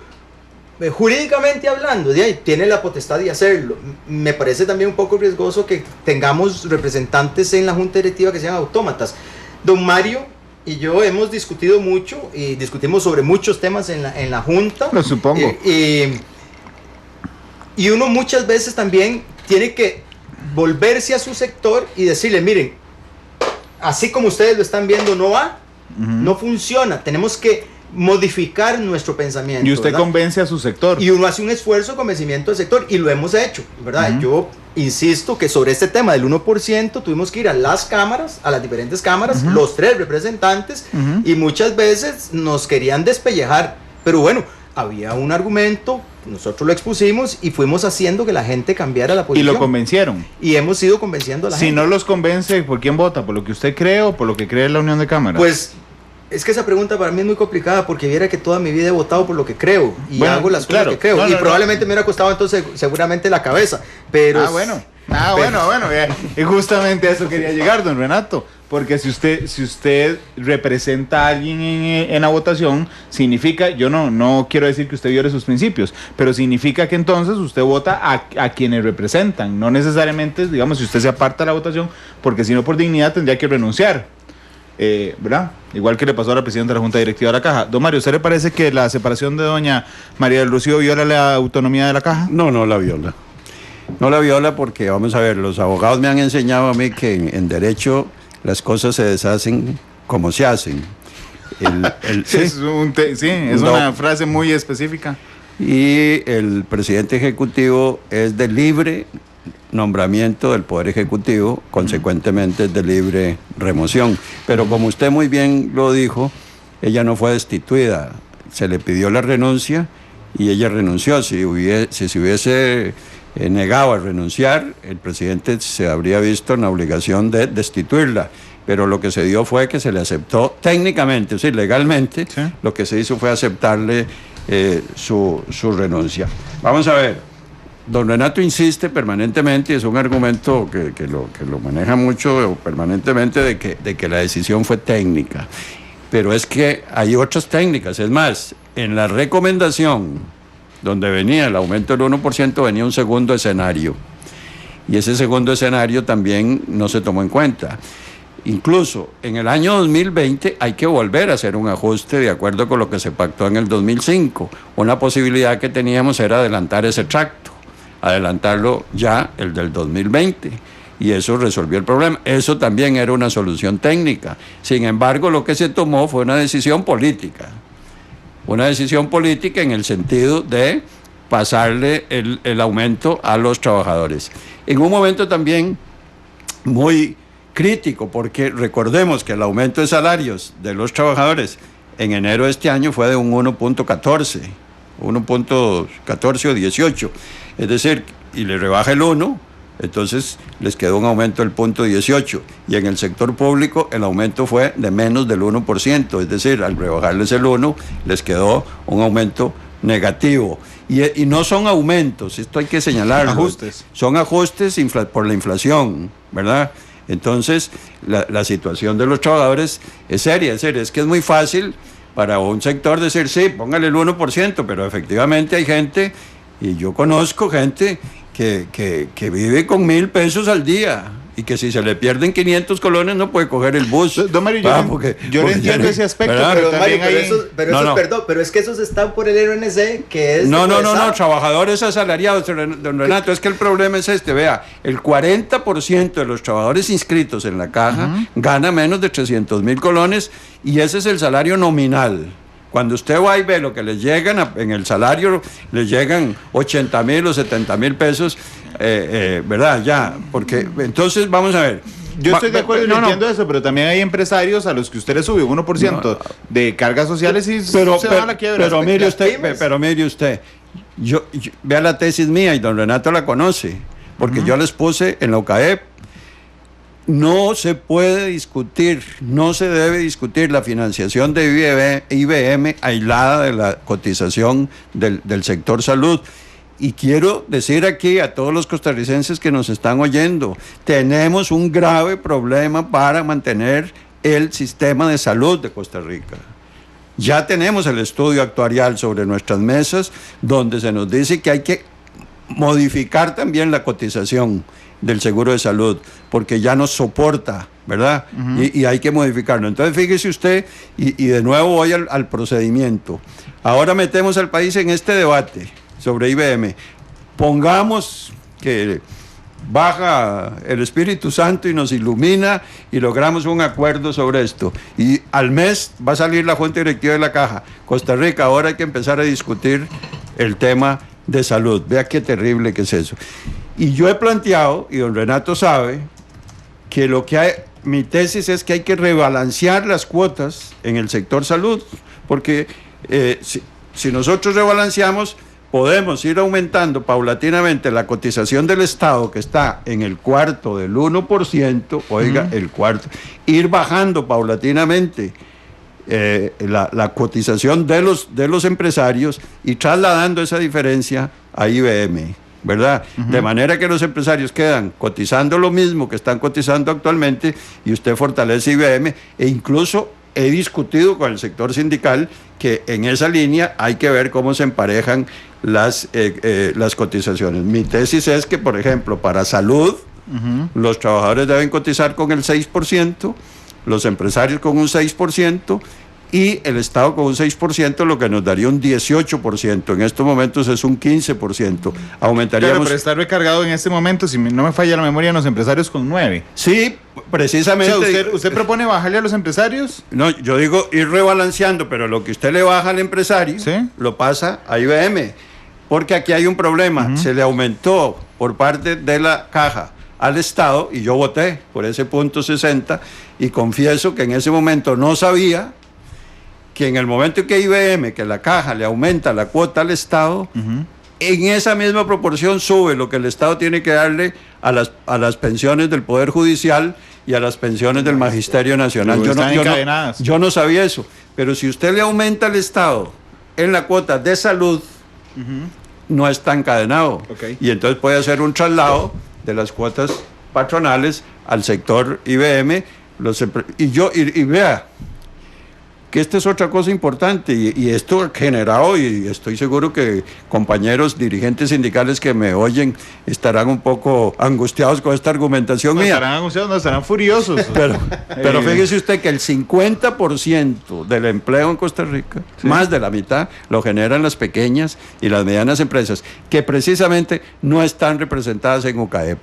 jurídicamente hablando, tiene la potestad de hacerlo. Me parece también un poco riesgoso que tengamos representantes en la Junta Directiva que sean autómatas. Don Mario y yo hemos discutido mucho y discutimos sobre muchos temas en la Junta. Lo supongo. Y uno muchas veces también tiene que volverse a su sector y decirle, miren, así como ustedes lo están viendo, no va, no funciona. Tenemos que modificar nuestro pensamiento. Y usted ¿verdad? convence a su sector. Y uno hace un esfuerzo de convencimiento del sector y lo hemos hecho, ¿verdad? Yo insisto que sobre este tema del 1% tuvimos que ir a las cámaras, a las diferentes cámaras, los 3 representantes, y muchas veces nos querían despellejar, pero bueno, había un argumento, nosotros lo expusimos y fuimos haciendo que la gente cambiara la Y posición. lo convencieron. Y hemos ido convenciendo a la Si gente. no los convence, ¿por quién vota? ¿Por lo que usted cree o por lo que cree la Unión de Cámaras? Pues es que esa pregunta para mí es muy complicada porque viera que toda mi vida he votado por lo que creo y Bueno, hago las claro. cosas que creo. No, y no, probablemente me hubiera costado entonces seguramente la cabeza. Pero bueno. Y justamente a eso quería llegar, don Renato. Porque si usted representa a alguien en la votación, significa, yo no quiero decir que usted viole sus principios, pero significa que entonces usted vota a quienes representan. No necesariamente, digamos, si usted se aparta de la votación, porque si no por dignidad tendría que renunciar. ¿Verdad? Igual que le pasó a la presidenta de la Junta Directiva de la Caja. Don Mario, ¿usted le parece que la separación de doña María del Rocío viola la autonomía de la Caja? No, no la viola. No la viola porque, vamos a ver, los abogados me han enseñado a mí que en derecho las cosas se deshacen como se hacen. Sí, es una frase muy específica. Y el presidente ejecutivo es de libre nombramiento del Poder Ejecutivo, consecuentemente es de libre remoción. Pero como usted muy bien lo dijo, ella no fue destituida, se le pidió la renuncia y ella renunció. Si se hubiese negado a renunciar, el presidente se habría visto en la obligación de destituirla. Pero lo que se dio fue que se le aceptó técnicamente, es decir, legalmente, ¿sí? Lo que se hizo fue aceptarle su renuncia. Vamos a ver. Don Renato insiste permanentemente, y es un argumento que lo maneja mucho permanentemente, de que la decisión fue técnica. Pero es que hay otras técnicas. Es más, en la recomendación, donde venía el aumento del 1%, venía un segundo escenario. Y ese segundo escenario también no se tomó en cuenta. Incluso en el año 2020 hay que volver a hacer un ajuste de acuerdo con lo que se pactó en el 2005. Una posibilidad que teníamos era adelantar ese tracto, adelantarlo ya el del 2020, y eso resolvió el problema. Eso también era una solución técnica. Sin embargo, lo que se tomó fue una decisión política en el sentido de pasarle el aumento a los trabajadores. En un momento también muy crítico, porque recordemos que el aumento de salarios de los trabajadores en enero de este año fue de un 1.14 o 18, es decir, y le rebaja el 1, entonces les quedó un aumento del 0.18, y en el sector público el aumento fue de menos del 1%, es decir, al rebajarles el 1, les quedó un aumento negativo. Y no son aumentos, esto hay que señalarlo. Ajustes. Son ajustes por la inflación, ¿verdad? Entonces, la situación de los trabajadores es seria, es que es muy fácil para un sector decir, sí, póngale el 1%, pero efectivamente hay gente, y yo conozco gente que vive con 1,000 pesos al día, y que si se le pierden 500 colones no puede coger el bus. Don Mario, yo no entiendo ese aspecto, ¿verdad? Pero, también Mario, hay... perdón, pero es que esos están por el RNC, que es... No, trabajadores asalariados, don Renato, es que el problema es este, vea, el 40% de los trabajadores inscritos en la caja gana menos de 300,000 colones, y ese es el salario nominal. Cuando usted va y ve lo que les llegan en el salario, les llegan 80,000 o 70,000 pesos, ¿verdad? Ya, porque entonces vamos a ver. Yo estoy de acuerdo y entiendo eso, pero también hay empresarios a los que usted le sube un 1% de cargas sociales y se van a la quiebra. Pero mire usted, yo vea la tesis mía y don Renato la conoce, porque yo les puse en la UCAEP. No se puede discutir, no se debe discutir la financiación de IBM aislada de la cotización del sector salud. Y quiero decir aquí a todos los costarricenses que nos están oyendo, tenemos un grave problema para mantener el sistema de salud de Costa Rica. Ya tenemos el estudio actuarial sobre nuestras mesas, donde se nos dice que hay que modificar también la cotización del seguro de salud, porque ya no soporta, ¿verdad? Y hay que modificarlo. Entonces, fíjese usted, y de nuevo voy al procedimiento. Ahora metemos al país en este debate sobre IBM. Pongamos que baja el Espíritu Santo y nos ilumina y logramos un acuerdo sobre esto. Y al mes va a salir la Junta Directiva de la Caja. Costa Rica, ahora hay que empezar a discutir el tema de salud. Vea qué terrible que es eso. Y yo he planteado, y don Renato sabe, que lo que hay, mi tesis es que hay que rebalancear las cuotas en el sector salud, porque si nosotros rebalanceamos, podemos ir aumentando paulatinamente la cotización del Estado, que está en el cuarto del 1%, oiga, el cuarto, ir bajando paulatinamente la cotización de los empresarios y trasladando esa diferencia a IBM, ¿verdad? De manera que los empresarios quedan cotizando lo mismo que están cotizando actualmente y usted fortalece IBM, e incluso he discutido con el sector sindical que en esa línea hay que ver cómo se emparejan las cotizaciones. Mi tesis es que, por ejemplo, para salud, los trabajadores deben cotizar con el 6%, los empresarios con un 6%, y el Estado con un 6%, lo que nos daría un 18%. En estos momentos es un 15%. Aumentaríamos... Claro, pero está recargado en este momento, si no me falla la memoria, en los empresarios con 9%. Sí, precisamente... O sea, ¿usted propone bajarle a los empresarios? No, yo digo ir rebalanceando, pero lo que usted le baja al empresario, ¿sí?, lo pasa a IBM. Porque aquí hay un problema. Se le aumentó por parte de la Caja al Estado, y yo voté por ese punto 60, y confieso que en ese momento no sabía que en el momento que IBM, que la Caja le aumenta la cuota al Estado, en esa misma proporción sube lo que el Estado tiene que darle a las pensiones del Poder Judicial y a las pensiones del Magisterio Nacional. Yo no sabía eso, pero si usted le aumenta al Estado en la cuota de salud, no está encadenado. Y entonces puede hacer un traslado de las cuotas patronales al sector IBM. Y vea que esta es otra cosa importante, y esto ha generado, y estoy seguro que compañeros dirigentes sindicales que me oyen estarán un poco angustiados con esta argumentación mía. Estarán angustiados, no, estarán furiosos. Pero fíjese usted que el 50% del empleo en Costa Rica, más de la mitad, lo generan las pequeñas y las medianas empresas, que precisamente no están representadas en UCAEP.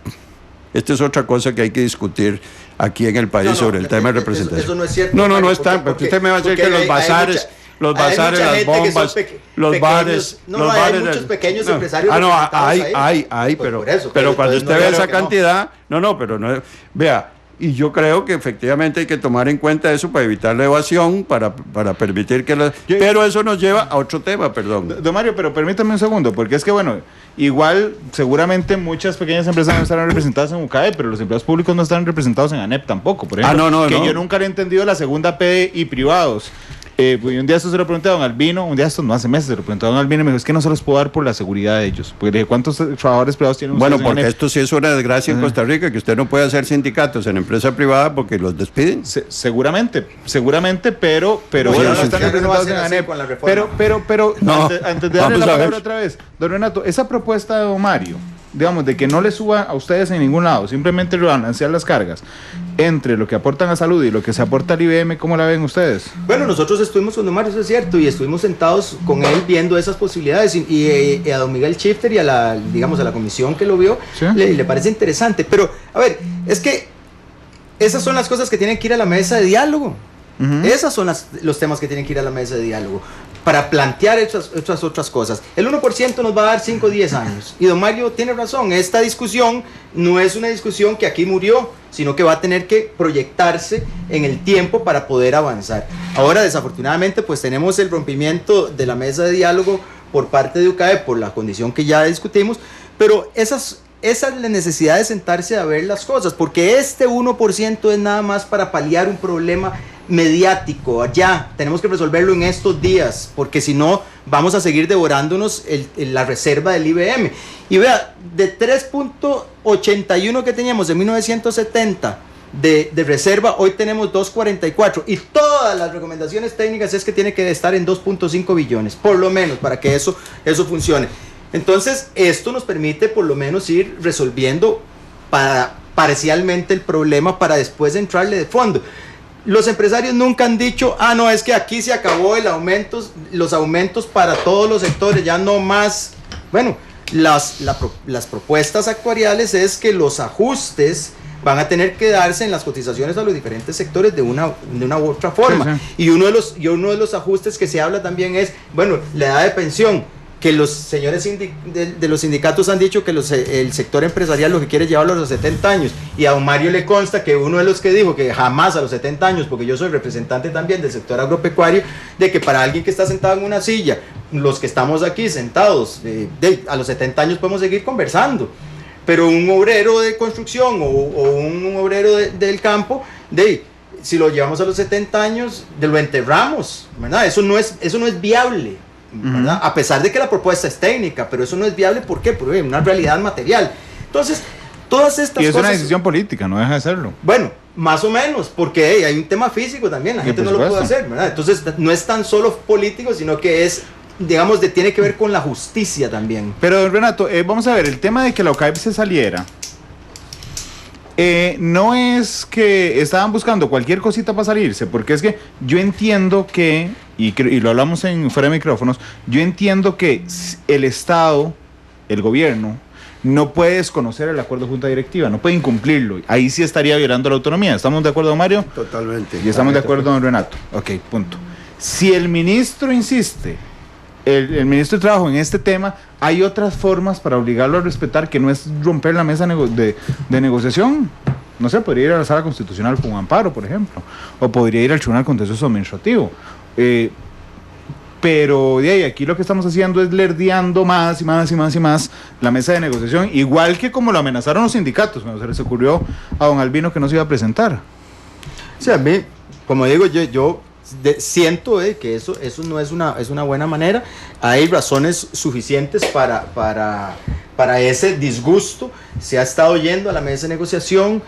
Esta es otra cosa que hay que discutir aquí en el país sobre el tema de representación. Eso no es cierto. No está, porque usted me va a decir que los bazares, las bombas, los bares... hay muchos pequeños empresarios. Hay, pero cuando usted ve esa cantidad... Vea, y yo creo que efectivamente hay que tomar en cuenta eso para evitar la evasión, para permitir que... Pero eso nos lleva a otro tema, perdón. Don Mario, pero permítame un segundo, porque es que, bueno, igual seguramente muchas pequeñas empresas no estarán representadas en UCAE, pero los empleados públicos no están representados en ANEP tampoco, por ejemplo. Yo nunca le he entendido la segunda P y privados. Un día esto se lo pregunté a don Albino, no hace meses se lo pregunté a don Albino, y me dijo, es que no se los puedo dar por la seguridad de ellos. Porque le dije, ¿cuántos trabajadores privados tienen ustedes? Bueno, porque esto sí es una desgracia en Costa Rica, que usted no puede hacer sindicatos en empresa privada porque los despiden. Seguramente, pero bueno, no están representados en ANEP. Pero antes de darle la palabra otra vez, don Renato, esa propuesta de don Mario, digamos, de que no le suba a ustedes en ningún lado, simplemente rebalancear las cargas entre lo que aportan a salud y lo que se aporta al IBM, ¿cómo la ven ustedes? Bueno, nosotros estuvimos con don Mario, eso es cierto, y estuvimos sentados con él viendo esas posibilidades, y a don Miguel Schifter y a la comisión que lo vio, ¿sí?, le parece interesante. Pero, a ver, es que esas son las cosas que tienen que ir a la mesa de diálogo. Esas son los temas que tienen que ir a la mesa de diálogo para plantear estas otras cosas. El 1% nos va a dar 5 o 10 años. Y don Mario tiene razón, esta discusión no es una discusión que aquí murió, sino que va a tener que proyectarse en el tiempo para poder avanzar. Ahora, desafortunadamente, pues tenemos el rompimiento de la mesa de diálogo por parte de UCAE por la condición que ya discutimos, pero esa es la necesidad de sentarse a ver las cosas, porque este 1% es nada más para paliar un problema mediático. Ya tenemos que resolverlo en estos días, porque si no vamos a seguir devorándonos la reserva del IBM. Y vea, de 3.81 que teníamos en 1970 de reserva, hoy tenemos 2.44, y todas las recomendaciones técnicas es que tiene que estar en 2.5 billones, por lo menos, para que eso funcione. Entonces, esto nos permite por lo menos ir resolviendo parcialmente el problema para después entrarle de fondo. Los empresarios nunca han dicho, no, es que aquí se acabó los aumentos para todos los sectores, ya no más. Bueno, Las propuestas actuariales es que los ajustes van a tener que darse en las cotizaciones a los diferentes sectores de una u otra forma. Sí, sí. Y uno de los ajustes que se habla también es, bueno, la edad de pensión, que los señores de los sindicatos han dicho que el sector empresarial lo que quiere es llevarlo a los 70 años, y a don Mario le consta que uno de los que dijo que jamás a los 70 años, porque yo soy representante también del sector agropecuario, de que para alguien que está sentado en una silla, los que estamos aquí sentados, a los 70 años podemos seguir conversando, pero un obrero de construcción o un obrero del campo, si lo llevamos a los 70 años, lo enterramos, ¿verdad? Eso no es viable, ¿verdad? A pesar de que la propuesta es técnica, pero eso no es viable. ¿Por qué? Porque hay una realidad material. Entonces, todas estas cosas... Y es una decisión política, no deja de serlo. Bueno, más o menos, porque hay un tema físico también, la gente no lo puede hacer, ¿verdad? Entonces, no es tan solo político, sino que es, digamos, tiene que ver con la justicia también. Pero, Renato, vamos a ver, el tema de que la OCAEP se saliera, no es que estaban buscando cualquier cosita para salirse, porque es que yo entiendo que, y lo hablamos fuera de micrófonos, yo entiendo que el Estado, el gobierno, no puede desconocer el acuerdo de junta directiva, no puede incumplirlo. Ahí sí estaría violando la autonomía. ¿Estamos de acuerdo, Mario? Totalmente. Y estamos de acuerdo, don Renato. Ok, punto. Si el ministro insiste, el ministro de Trabajo en este tema, hay otras formas para obligarlo a respetar, que no es romper la mesa de negociación. No sé, podría ir a la sala constitucional con un amparo, por ejemplo, o podría ir al tribunal contencioso administrativo. Pero de ahí, aquí lo que estamos haciendo es lerdeando más y más y más y más la mesa de negociación, igual que como lo amenazaron los sindicatos cuando se les ocurrió a don Albino que no se iba a presentar. O sea, a mí, como digo, yo siento que eso no es una buena manera. Hay razones suficientes para ese disgusto. Se ha estado yendo a la mesa de negociación,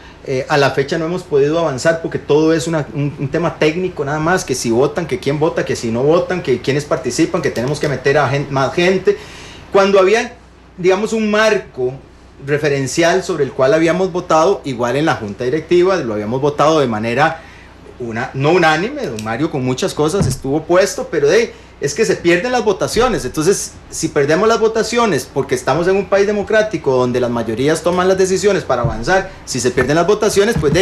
a la fecha no hemos podido avanzar porque todo es un tema técnico nada más, que si votan, que quién vota, que si no votan, que quiénes participan, que tenemos que meter a más gente, cuando había, digamos, un marco referencial sobre el cual habíamos votado, igual en la junta directiva, lo habíamos votado de manera no unánime. Don Mario con muchas cosas estuvo puesto, pero es que se pierden las votaciones. Entonces, si perdemos las votaciones porque estamos en un país democrático donde las mayorías toman las decisiones para avanzar, si se pierden las votaciones, pues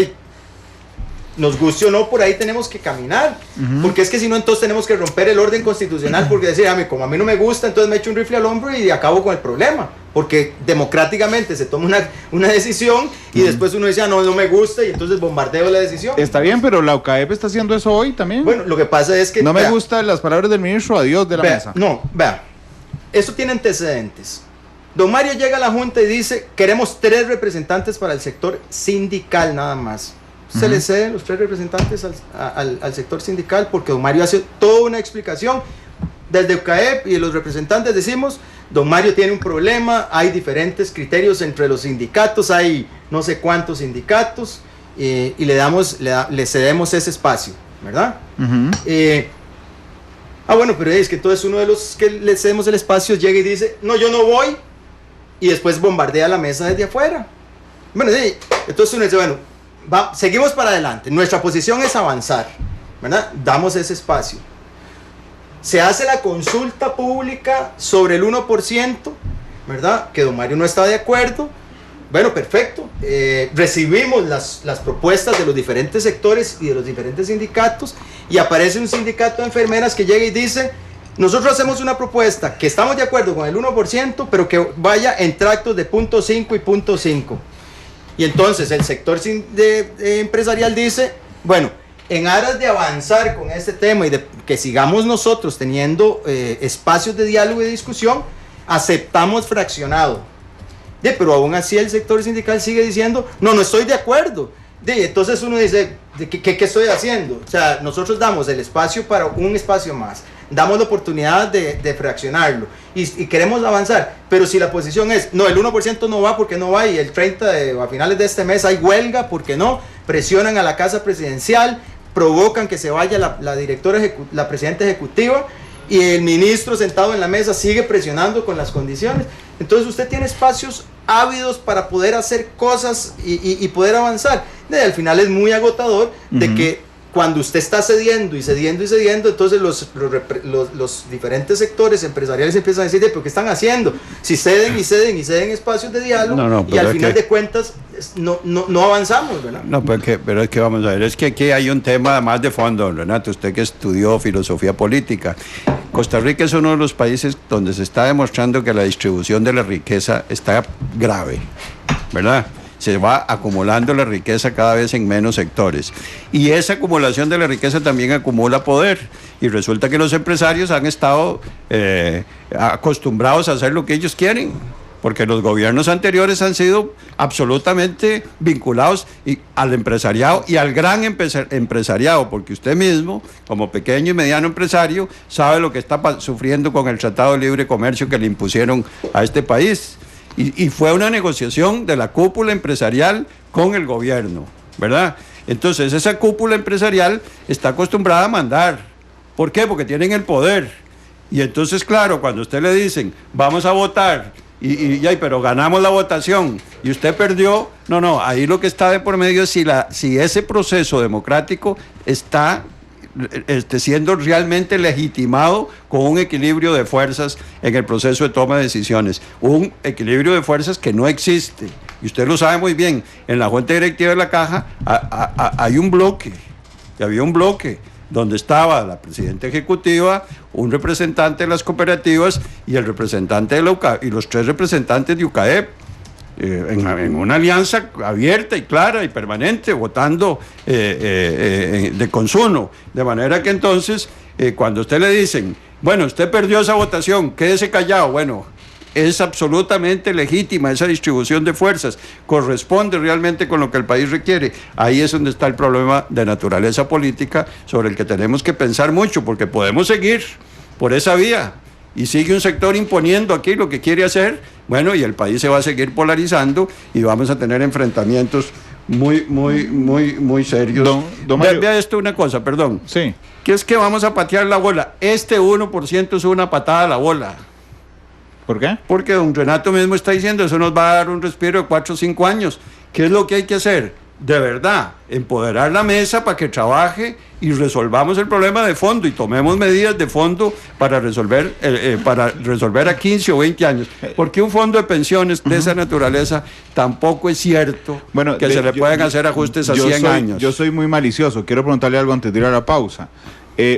nos guste o no, por ahí tenemos que caminar, porque es que si no, entonces tenemos que romper el orden constitucional, porque decir, como a mí no me gusta, entonces me echo un rifle al hombro y acabo con el problema, porque democráticamente se toma una decisión y después uno dice, no me gusta, y entonces bombardeo la decisión. Está bien, pero la OCAEP está haciendo eso hoy también. Bueno, lo que pasa es que... No me gustan las palabras del ministro, adiós de la mesa. No, vea, esto tiene antecedentes. Don Mario llega a la junta y dice, queremos 3 representantes para el sector sindical nada más. Se le ceden los 3 representantes al sector sindical, porque don Mario hace toda una explicación. Desde UCAEP y los representantes decimos, don Mario tiene un problema, hay diferentes criterios entre los sindicatos, hay no sé cuántos sindicatos, y le cedemos ese espacio, ¿verdad? Bueno, pero es que entonces uno de los que le cedemos el espacio llega y dice, no, yo no voy, y después bombardea la mesa desde afuera. Bueno, entonces uno dice, bueno, seguimos para adelante, nuestra posición es avanzar, ¿verdad? Damos ese espacio. Se hace la consulta pública sobre el 1%, ¿verdad? Que don Mario no está de acuerdo. Bueno, perfecto. Recibimos las propuestas de los diferentes sectores y de los diferentes sindicatos, y aparece un sindicato de enfermeras que llega y dice, nosotros hacemos una propuesta que estamos de acuerdo con el 1%, pero que vaya en tractos de 0.5 y 0.5. Y entonces el sector empresarial dice, bueno, en aras de avanzar con este tema y de que sigamos nosotros teniendo espacios de diálogo y de discusión, aceptamos fraccionado. Pero aún así el sector sindical sigue diciendo, no estoy de acuerdo. Entonces uno dice, ¿qué estoy haciendo? O sea, nosotros damos el espacio para un espacio más, damos la oportunidad de fraccionarlo y queremos avanzar, pero si la posición es, no, el 1% no va porque no va, y el 30 a finales de este mes hay huelga porque no, presionan a la casa presidencial, provocan que se vaya la presidenta ejecutiva, y el ministro sentado en la mesa sigue presionando con las condiciones. Entonces usted tiene espacios ávidos para poder hacer cosas y poder avanzar. Al final es muy agotador de que cuando usted está cediendo y cediendo y cediendo, entonces los diferentes sectores empresariales empiezan a decir, ¿pero qué están haciendo? Si ceden y ceden y ceden espacios de diálogo, y al final de cuentas no avanzamos, ¿verdad? No, pero es que vamos a ver, es que aquí hay un tema más de fondo, Renato, usted que estudió filosofía política. Costa Rica es uno de los países donde se está demostrando que la distribución de la riqueza está grave, ¿verdad? Se va acumulando la riqueza cada vez en menos sectores. Y esa acumulación de la riqueza también acumula poder. Y resulta que los empresarios han estado acostumbrados a hacer lo que ellos quieren, porque los gobiernos anteriores han sido absolutamente vinculados al empresariado y al gran empresariado, porque usted mismo, como pequeño y mediano empresario, sabe lo que está sufriendo con el Tratado de Libre Comercio que le impusieron a este país. Y fue una negociación de la cúpula empresarial con el gobierno, ¿verdad? Entonces, esa cúpula empresarial está acostumbrada a mandar. ¿Por qué? Porque tienen el poder. Y entonces, claro, cuando a usted le dicen, vamos a votar, pero ganamos la votación y usted perdió, no, ahí lo que está de por medio es si ese proceso democrático está siendo realmente legitimado con un equilibrio de fuerzas en el proceso de toma de decisiones, un equilibrio de fuerzas que no existe, y usted lo sabe muy bien. En la Junta Directiva de la Caja hay un bloque, y había un bloque donde estaba la presidenta ejecutiva, un representante de las cooperativas y el representante de la UCAEP, y los 3 representantes de UCAEP, en una alianza abierta y clara y permanente, votando de consumo. De manera que entonces, cuando a usted le dicen, bueno, usted perdió esa votación, quédese callado, bueno, es absolutamente legítima esa distribución de fuerzas, corresponde realmente con lo que el país requiere. Ahí es donde está el problema de naturaleza política sobre el que tenemos que pensar mucho, porque podemos seguir por esa vía y sigue un sector imponiendo aquí lo que quiere hacer, bueno, y el país se va a seguir polarizando y vamos a tener enfrentamientos muy serios. Vea esto una cosa, perdón. Sí. Que es que vamos a patear la bola. Este 1% es una patada a la bola. ¿Por qué? Porque don Renato mismo está diciendo, eso nos va a dar un respiro de 4 o 5 años. ¿Qué es lo que hay que hacer? De verdad, empoderar la mesa para que trabaje y resolvamos el problema de fondo y tomemos medidas de fondo para resolver a 15 o 20 años. Porque un fondo de pensiones de esa naturaleza tampoco es cierto que se le puedan hacer ajustes a 100 años. Yo soy muy malicioso, quiero preguntarle algo antes de ir a la pausa.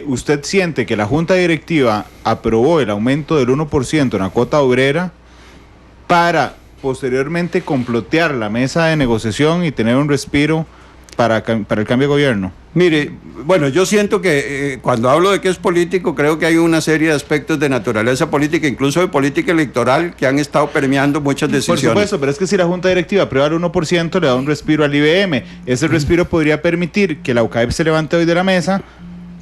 ¿Usted siente que la Junta Directiva aprobó el aumento del 1% en la cuota obrera para posteriormente complotear la mesa de negociación y tener un respiro para el cambio de gobierno? Mire, bueno, yo siento que cuando hablo de que es político, creo que hay una serie de aspectos de naturaleza política, incluso de política electoral, que han estado permeando muchas decisiones. Por supuesto, pero es que si la Junta Directiva aprueba el 1%, le da un respiro al IBM. Ese respiro podría permitir que la UCAEP se levante hoy de la mesa,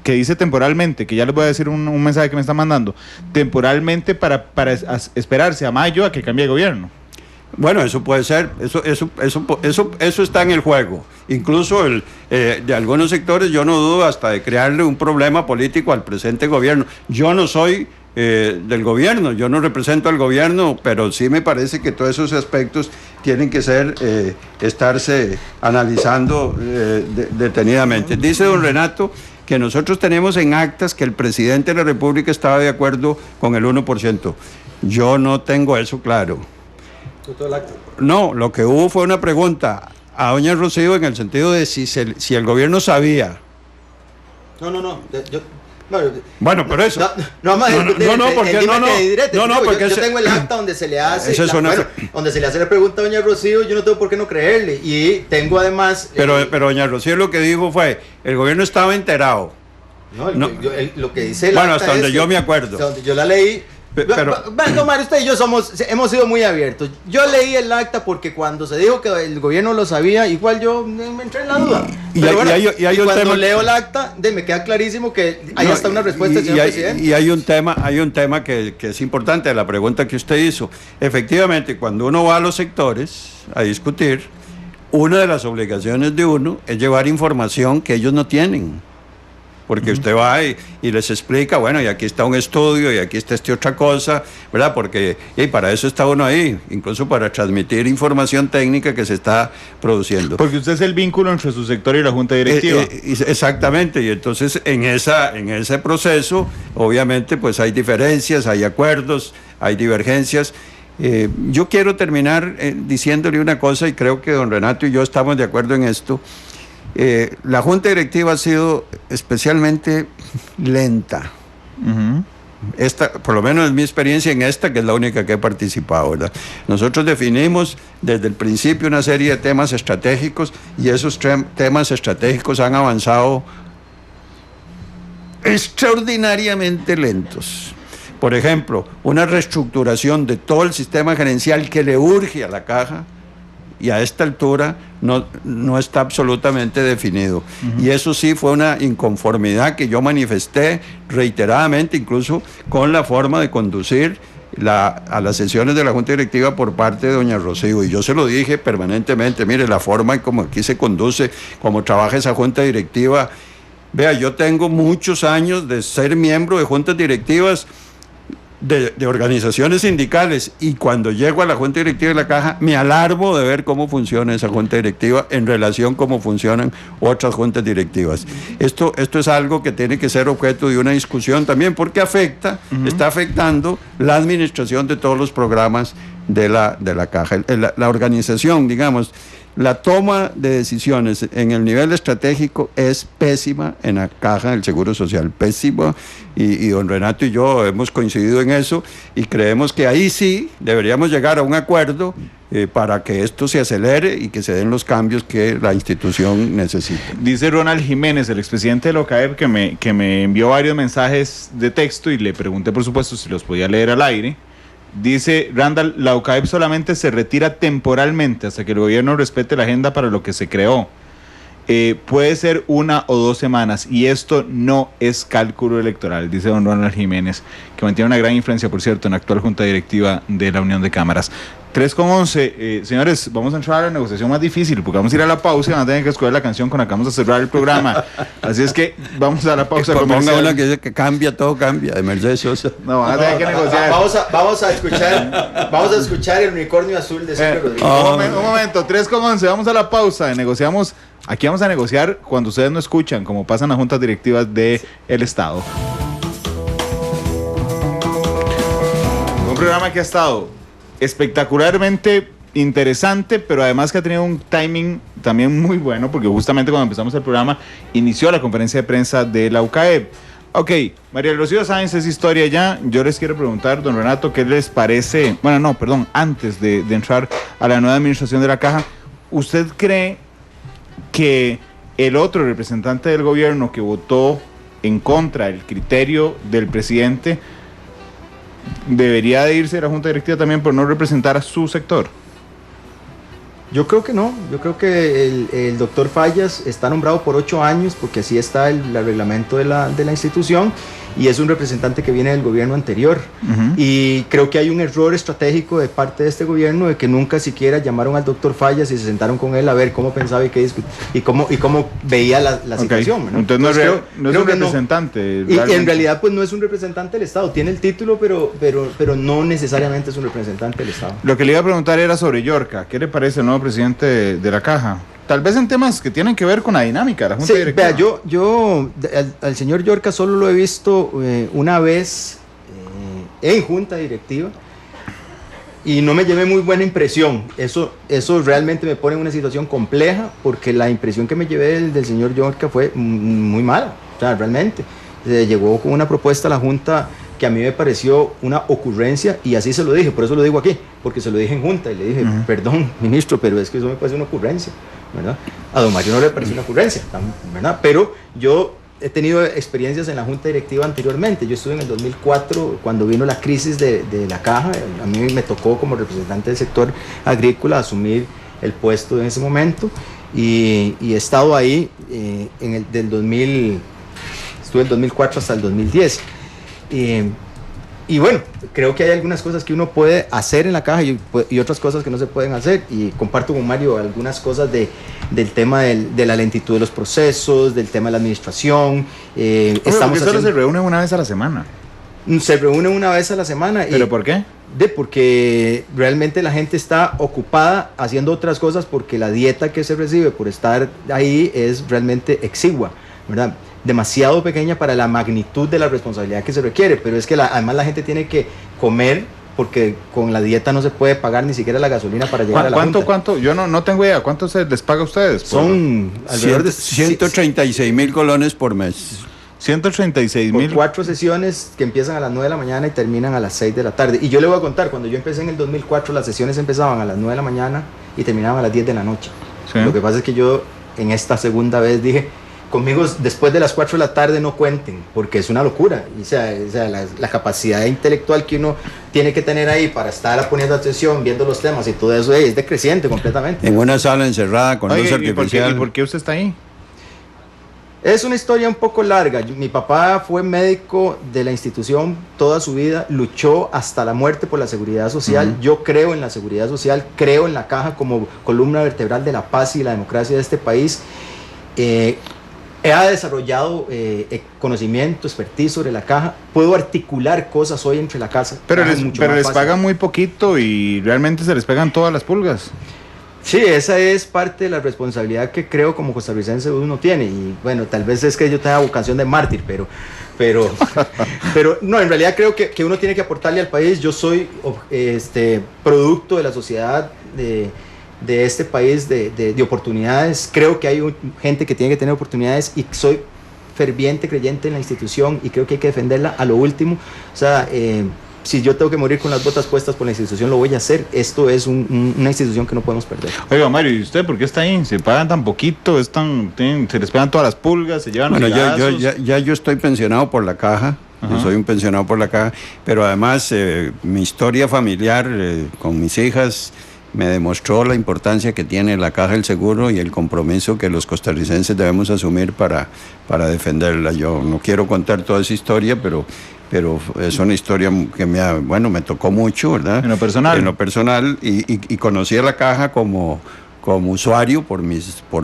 que dice temporalmente, que ya les voy a decir un mensaje que me están mandando, temporalmente para esperarse a mayo a que cambie de gobierno. Bueno, eso puede ser, eso está en el juego. Incluso de algunos sectores yo no dudo hasta de crearle un problema político al presente gobierno. Yo no soy del gobierno, yo no represento al gobierno, pero sí me parece que todos esos aspectos tienen que estarse analizando detenidamente. Dice don Renato que nosotros tenemos en actas que el presidente de la República estaba de acuerdo con el 1%. Yo no tengo eso claro. No, lo que hubo fue una pregunta a doña Rocío en el sentido de si el gobierno sabía. Bueno, pero eso. Yo tengo el acta donde se le hace donde se le hace la pregunta a doña Rocío, yo no tengo por qué no creerle. Y tengo además. Pero doña Rocío lo que dijo fue: el gobierno estaba enterado. Lo que dice el acta. Bueno, hasta donde yo me acuerdo. Donde yo la leí. Bueno, Mario, usted y yo hemos sido muy abiertos. Yo leí el acta porque cuando se dijo que el gobierno lo sabía, igual yo me entré en la duda. Y cuando leo el acta, me queda clarísimo que ahí está una respuesta del señor presidente. Y hay un tema que es importante de la pregunta que usted hizo. Efectivamente, cuando uno va a los sectores a discutir, una de las obligaciones de uno es llevar información que ellos no tienen. porque usted va y les explica, bueno, y aquí está un estudio, y aquí está esta otra cosa, ¿verdad? Porque para eso está uno ahí, incluso para transmitir información técnica que se está produciendo. Porque usted es el vínculo entre su sector y la Junta Directiva. Exactamente, y entonces en ese proceso, obviamente, pues hay diferencias, hay acuerdos, hay divergencias. Yo quiero terminar diciéndole una cosa, y creo que don Renato y yo estamos de acuerdo en esto. La Junta Directiva ha sido especialmente lenta. Por lo menos es mi experiencia en esta, que es la única que he participado, ¿verdad? Nosotros definimos desde el principio una serie de temas estratégicos, y esos temas estratégicos han avanzado extraordinariamente lentos. Por ejemplo, una reestructuración de todo el sistema gerencial que le urge a la Caja, y a esta altura no está absolutamente definido. Y eso sí fue una inconformidad que yo manifesté reiteradamente, incluso con la forma de conducir a las sesiones de la Junta Directiva por parte de doña Rocío. Y yo se lo dije permanentemente, mire, la forma en cómo aquí se conduce, cómo trabaja esa Junta Directiva. Vea, yo tengo muchos años de ser miembro de juntas directivas de organizaciones sindicales, y cuando llego a la Junta Directiva de la Caja me alarmo de ver cómo funciona esa Junta Directiva en relación a cómo funcionan otras juntas directivas. Esto es algo que tiene que ser objeto de una discusión también, porque está afectando la administración de todos los programas de la Caja. La organización, digamos, la toma de decisiones en el nivel estratégico es pésima en la Caja del Seguro Social, pésima, y don Renato y yo hemos coincidido en eso, y creemos que ahí sí deberíamos llegar a un acuerdo para que esto se acelere y que se den los cambios que la institución necesita. Dice Ronald Jiménez, el expresidente de la UCAEP, que me envió varios mensajes de texto, y le pregunté por supuesto si los podía leer al aire. Dice Randall, la UCAEP solamente se retira temporalmente hasta que el gobierno respete la agenda para lo que se creó. Puede ser 1 o 2 semanas, y esto no es cálculo electoral, dice don Ronald Jiménez, que mantiene una gran influencia, por cierto, en la actual Junta Directiva de la Unión de Cámaras. 3:11, señores, vamos a entrar a la negociación más difícil, porque vamos a ir a la pausa y van a tener que escoger la canción con la que vamos a cerrar el programa. Así es que vamos a la pausa comercial. Ponga una que dice que cambia, todo cambia, de Mercedes Sosa. No, van a tener que negociar. Vamos a escuchar el unicornio azul de Sergio Rodríguez. Un momento, 3:11, vamos a la pausa. Negociamos, aquí vamos a negociar cuando ustedes no escuchan, como pasan las juntas directivas del Estado. Un programa que ha estado espectacularmente interesante, pero además que ha tenido un timing también muy bueno, porque justamente cuando empezamos el programa inició la conferencia de prensa de la UCAEP. Ok, María Rocío Sáenz es historia ya. Yo les quiero preguntar, don Renato, ¿qué les parece? Bueno, no, perdón, antes de entrar a la nueva administración de la Caja, ¿usted cree que el otro representante del gobierno que votó en contra del criterio del presidente debería de irse de la Junta Directiva también por no representar a su sector? Yo creo que no, yo creo que el doctor Fallas está nombrado por 8 años, porque así está el reglamento de la institución, y es un representante que viene del gobierno anterior. Y creo que hay un error estratégico de parte de este gobierno, de que nunca siquiera llamaron al doctor Fallas y se sentaron con él a ver cómo pensaba y cómo veía la situación, ¿no? Entonces no es un representante. Y en realidad pues no es un representante del Estado, tiene el título, pero no necesariamente es un representante del Estado. Lo que le iba a preguntar era sobre Llorca. ¿Qué le parece el nuevo presidente de la Caja? Tal vez en temas que tienen que ver con la dinámica de la Junta Directiva. Vea, yo al señor Llorca solo lo he visto una vez en Junta Directiva, y no me llevé muy buena impresión. Eso realmente me pone en una situación compleja, porque la impresión que me llevé del señor Llorca fue muy mala. O sea, realmente llegó con una propuesta a la Junta que a mí me pareció una ocurrencia, y así se lo dije, por eso lo digo aquí, porque se lo dije en Junta, y le dije, perdón, ministro, pero es que eso me parece una ocurrencia, ¿verdad? A don Mario no le parece una ocurrencia, ¿verdad? Pero yo he tenido experiencias en la Junta Directiva anteriormente. Yo estuve en el 2004, cuando vino la crisis de la Caja. A mí me tocó, como representante del sector agrícola, asumir el puesto en ese momento, y he estado ahí estuve del 2004 hasta el 2010. Y bueno, creo que hay algunas cosas que uno puede hacer en la caja y otras cosas que no se pueden hacer. Y comparto con Mario algunas cosas del tema de la lentitud de los procesos, del tema de la administración. Estamos solo se reúne una vez a la semana. Se reúne una vez a la semana. ¿Pero por qué? Porque realmente la gente está ocupada haciendo otras cosas, porque la dieta que se recibe por estar ahí es realmente exigua, ¿verdad? Demasiado pequeña para la magnitud de la responsabilidad que se requiere, pero es que además la gente tiene que comer, porque con la dieta no se puede pagar ni siquiera la gasolina para llegar a la junta. ¿Cuánto? Yo no tengo idea. ¿Cuánto se les paga a ustedes? Son alrededor de 136,000 colones por mes. 136,000. Por 4 sesiones que empiezan a las 9 de la mañana y terminan a las 6 de la tarde. Y yo le voy a contar, cuando yo empecé en el 2004, las sesiones empezaban a las 9 de la mañana y terminaban a las 10 de la noche. Sí. Lo que pasa es que yo en esta segunda vez dije, conmigo después de las 4 de la tarde no cuenten, porque es una locura. O sea, la capacidad intelectual que uno tiene que tener ahí para estar poniendo atención, viendo los temas y todo eso es decreciente completamente. En una sala encerrada con luz artificial. ¿Y por qué usted está ahí? Es una historia un poco larga. Mi papá fue médico de la institución toda su vida, luchó hasta la muerte por la seguridad social. Yo creo en la seguridad social, creo en la caja como columna vertebral de la paz y la democracia de este país. He desarrollado conocimiento, expertise sobre la caja. Puedo articular cosas hoy entre la casa. Pero les pagan muy poquito y realmente se les pegan todas las pulgas. Sí, esa es parte de la responsabilidad que creo como costarricense uno tiene. Y bueno, tal vez es que yo tenga vocación de mártir, pero no, en realidad creo que uno tiene que aportarle al país. Yo soy producto de la sociedad de este país de oportunidades. Creo que hay gente que tiene que tener oportunidades y soy ferviente creyente en la institución y creo que hay que defenderla a lo último. O sea, si yo tengo que morir con las botas puestas por la institución, lo voy a hacer. Esto es una institución que no podemos perder. Oiga, Mario, ¿y usted por qué está ahí? ¿Se pagan tan poquito? Se les pegan todas las pulgas, se llevan los yo estoy pensionado por la caja. Yo soy un pensionado por la caja, pero además mi historia familiar con mis hijas me demostró la importancia que tiene la caja del seguro y el compromiso que los costarricenses debemos asumir para defenderla. Yo no quiero contar toda esa historia, pero es una historia que me tocó mucho, ¿verdad? En lo personal, y conocí a la caja como usuario por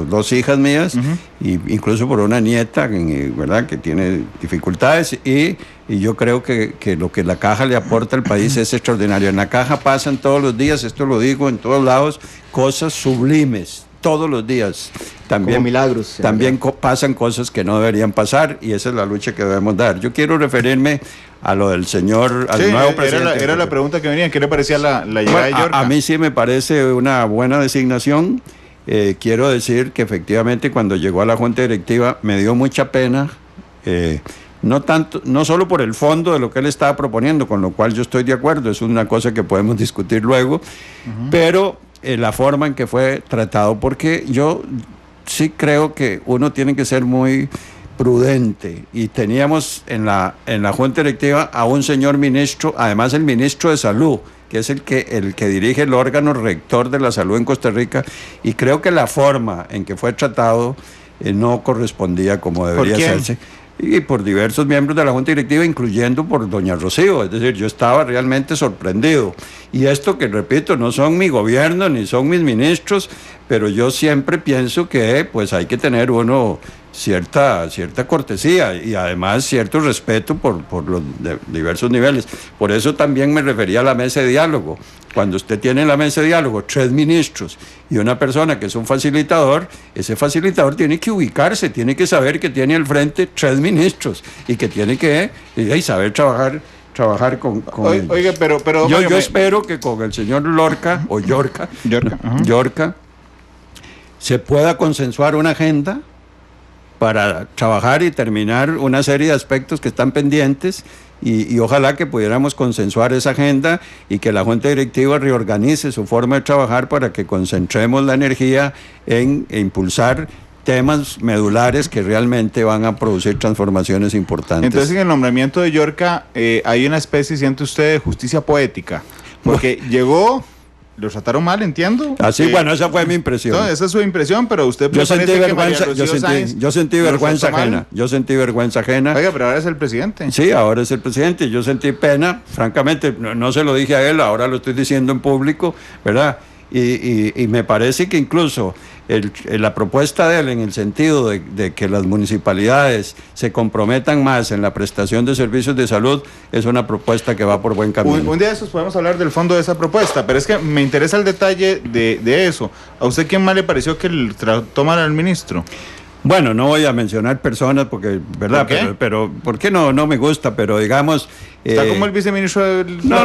2 hijas mías, y incluso por una nieta, ¿verdad?, que tiene dificultades, y yo creo que lo que la caja le aporta al país es extraordinario. En la caja pasan todos los días, esto lo digo en todos lados, cosas sublimes, todos los días. También como milagros. También pasan cosas que no deberían pasar, y esa es la lucha que debemos dar. Yo quiero referirme a lo del señor, al nuevo presidente. Era la pregunta que venía. ¿Qué le parecía la llegada de Yorka? A mí sí me parece una buena designación. Quiero decir que efectivamente cuando llegó a la Junta Directiva me dio mucha pena, no solo por el fondo de lo que él estaba proponiendo, con lo cual yo estoy de acuerdo, es una cosa que podemos discutir luego, pero la forma en que fue tratado, porque yo sí creo que uno tiene que ser muy prudente, y teníamos en la Junta Directiva a un señor ministro, además el ministro de Salud, que es el que dirige el órgano rector de la salud en Costa Rica, y creo que la forma en que fue tratado no correspondía como debería hacerse. Y por diversos miembros de la Junta Directiva, incluyendo por doña Rocío. Es decir, yo estaba realmente sorprendido. Y esto que, repito, no son mi gobierno ni son mis ministros, pero yo siempre pienso que pues hay que tener uno cierta cortesía y además cierto respeto por los diversos niveles. Por eso también me refería a la mesa de diálogo. Cuando usted tiene en la mesa de diálogo 3 ministros y una persona que es un facilitador, ese facilitador tiene que ubicarse, tiene que saber que tiene al frente 3 ministros y que tiene que saber trabajar con ellos. Oiga, pero yo espero que con el señor Yorka se pueda consensuar una agenda para trabajar y terminar una serie de aspectos que están pendientes, y ojalá que pudiéramos consensuar esa agenda y que la Junta Directiva reorganice su forma de trabajar para que concentremos la energía en impulsar temas medulares que realmente van a producir transformaciones importantes. Entonces, en el nombramiento de Yorka hay una especie, siente usted, de justicia poética, porque llegó lo trataron mal, entiendo. Así, bueno, esa fue mi impresión. No, esa es su impresión, pero usted Yo sentí parece que vergüenza, María Rocío Sáenz yo sentí lo vergüenza trató mal. ajena. Yo sentí vergüenza ajena. Oiga, pero ahora es el presidente. Sí, ahora es el presidente. Yo sentí pena, francamente, no se lo dije a él, ahora lo estoy diciendo en público, ¿verdad? Y me parece que incluso la propuesta de él en el sentido de que las municipalidades se comprometan más en la prestación de servicios de salud es una propuesta que va por buen camino. Un día de esos podemos hablar del fondo de esa propuesta, pero es que me interesa el detalle de eso. ¿A usted quién más le pareció que trató mal al ministro? Bueno, no voy a mencionar personas porque, ¿verdad? ¿Por qué? Pero ¿por qué no me gusta? Pero digamos... Está como el viceministro del... No,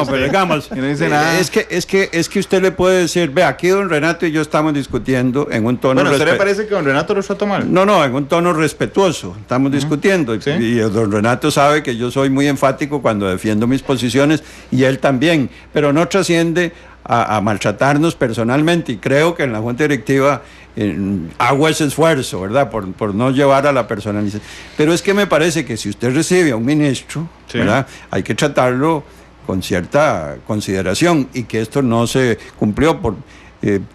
pero digamos... Y no dice nada. Es que usted le puede decir, ve, aquí don Renato y yo estamos discutiendo en un tono... Bueno, ¿a usted le parece que don Renato lo trató mal? No, en un tono respetuoso, estamos discutiendo. ¿Sí? Y don Renato sabe que yo soy muy enfático cuando defiendo mis posiciones y él también, pero no trasciende a maltratarnos personalmente, y creo que en la Junta Directiva hago ese esfuerzo, ¿verdad? Por no llevar a la personalización. Pero es que me parece que si usted recibe a un ministro, sí, ¿verdad? Hay que tratarlo con cierta consideración, y que esto no se cumplió.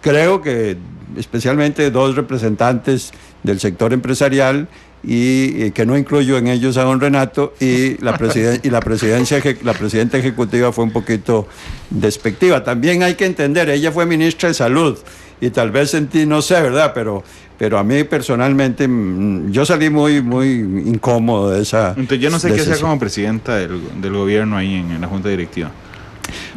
Creo que especialmente dos representantes del sector empresarial, y que no incluyo en ellos a don Renato, y la presidenta ejecutiva fue un poquito despectiva. También hay que entender, ella fue ministra de Salud, y tal vez sentí, no sé, ¿verdad? Pero a mí personalmente, yo salí muy incómodo de esa... Entonces yo no sé qué hacía como presidenta del gobierno ahí en la Junta Directiva.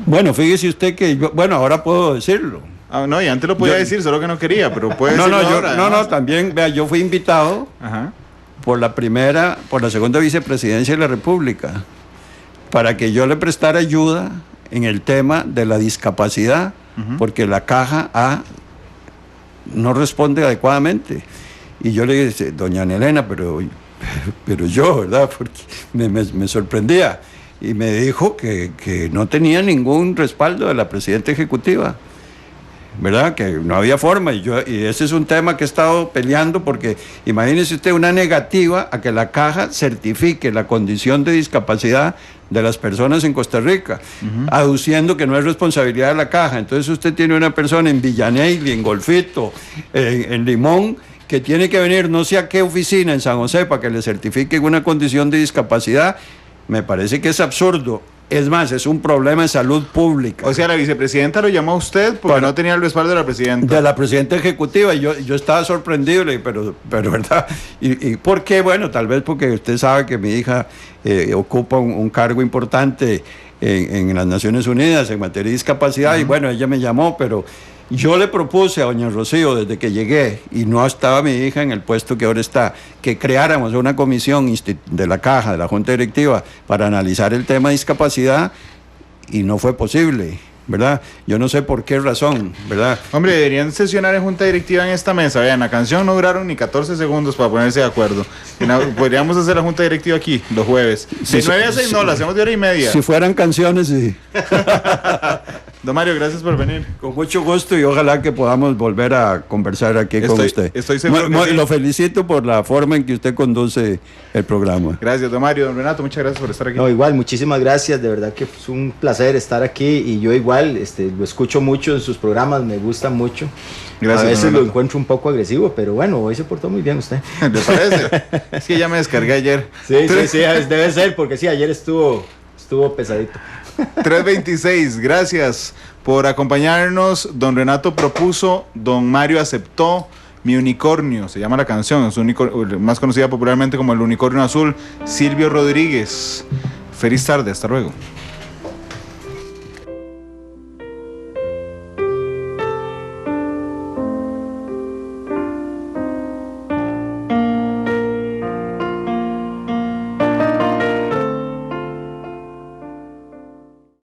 Bueno, fíjese usted que, bueno, ahora puedo decirlo. Ah, no, y antes lo podía decir, solo que no quería, pero puede decirlo ahora. No, también, vea, yo fui invitado... Ajá. por la segunda vicepresidencia de la República, para que yo le prestara ayuda en el tema de la discapacidad, porque la Caja A no responde adecuadamente. Y yo le dije, doña Ana Elena, pero yo, ¿verdad? Porque me sorprendía. Y me dijo que no tenía ningún respaldo de la presidenta ejecutiva, ¿verdad? Que no había forma, y ese es un tema que he estado peleando, porque imagínese usted una negativa a que la Caja certifique la condición de discapacidad de las personas en Costa Rica, aduciendo que no es responsabilidad de la Caja. Entonces usted tiene una persona en Villaneil, en Golfito, en Limón, que tiene que venir no sé a qué oficina en San José para que le certifiquen una condición de discapacidad. Me parece que es absurdo. Es más, es un problema de salud pública. O sea, la vicepresidenta lo llamó a usted porque no tenía el respaldo de la presidenta. De la presidenta ejecutiva, y yo estaba sorprendido, pero ¿verdad? ¿Y por qué? Bueno, tal vez porque usted sabe que mi hija ocupa un cargo importante en las Naciones Unidas en materia de discapacidad, y bueno, ella me llamó, pero yo le propuse a doña Rocío desde que llegué, y no estaba mi hija en el puesto que ahora está, que creáramos una comisión de la Caja, de la Junta Directiva, para analizar el tema de discapacidad, y no fue posible, ¿verdad? Yo no sé por qué razón, ¿verdad? Hombre, deberían sesionar en Junta Directiva en esta mesa. Vean, la canción no duraron ni 14 segundos para ponerse de acuerdo. Podríamos hacer la Junta Directiva aquí, los jueves. De 9 a 6 no, la hacemos de hora y media. Si fueran canciones, sí. Don Mario, gracias por venir. Con mucho gusto, y ojalá que podamos volver a conversar aquí con usted. Estoy seguro que sí. Lo felicito por la forma en que usted conduce el programa. Gracias, don Mario. Don Renato, muchas gracias por estar aquí. No, igual, muchísimas gracias, de verdad que es un placer estar aquí, y yo igual lo escucho mucho en sus programas, me gusta mucho. Gracias, a veces don lo Renato. encuentro un poco agresivo, pero bueno, hoy se portó muy bien usted. ¿Le parece? Es que ya me descargué ayer. Sí, debe ser, porque sí, ayer estuvo pesadito. 3:26, gracias por acompañarnos. Don Renato propuso, don Mario aceptó. Mi unicornio, se llama la canción, es más conocida popularmente como El Unicornio Azul. Silvio Rodríguez. Feliz tarde, hasta luego.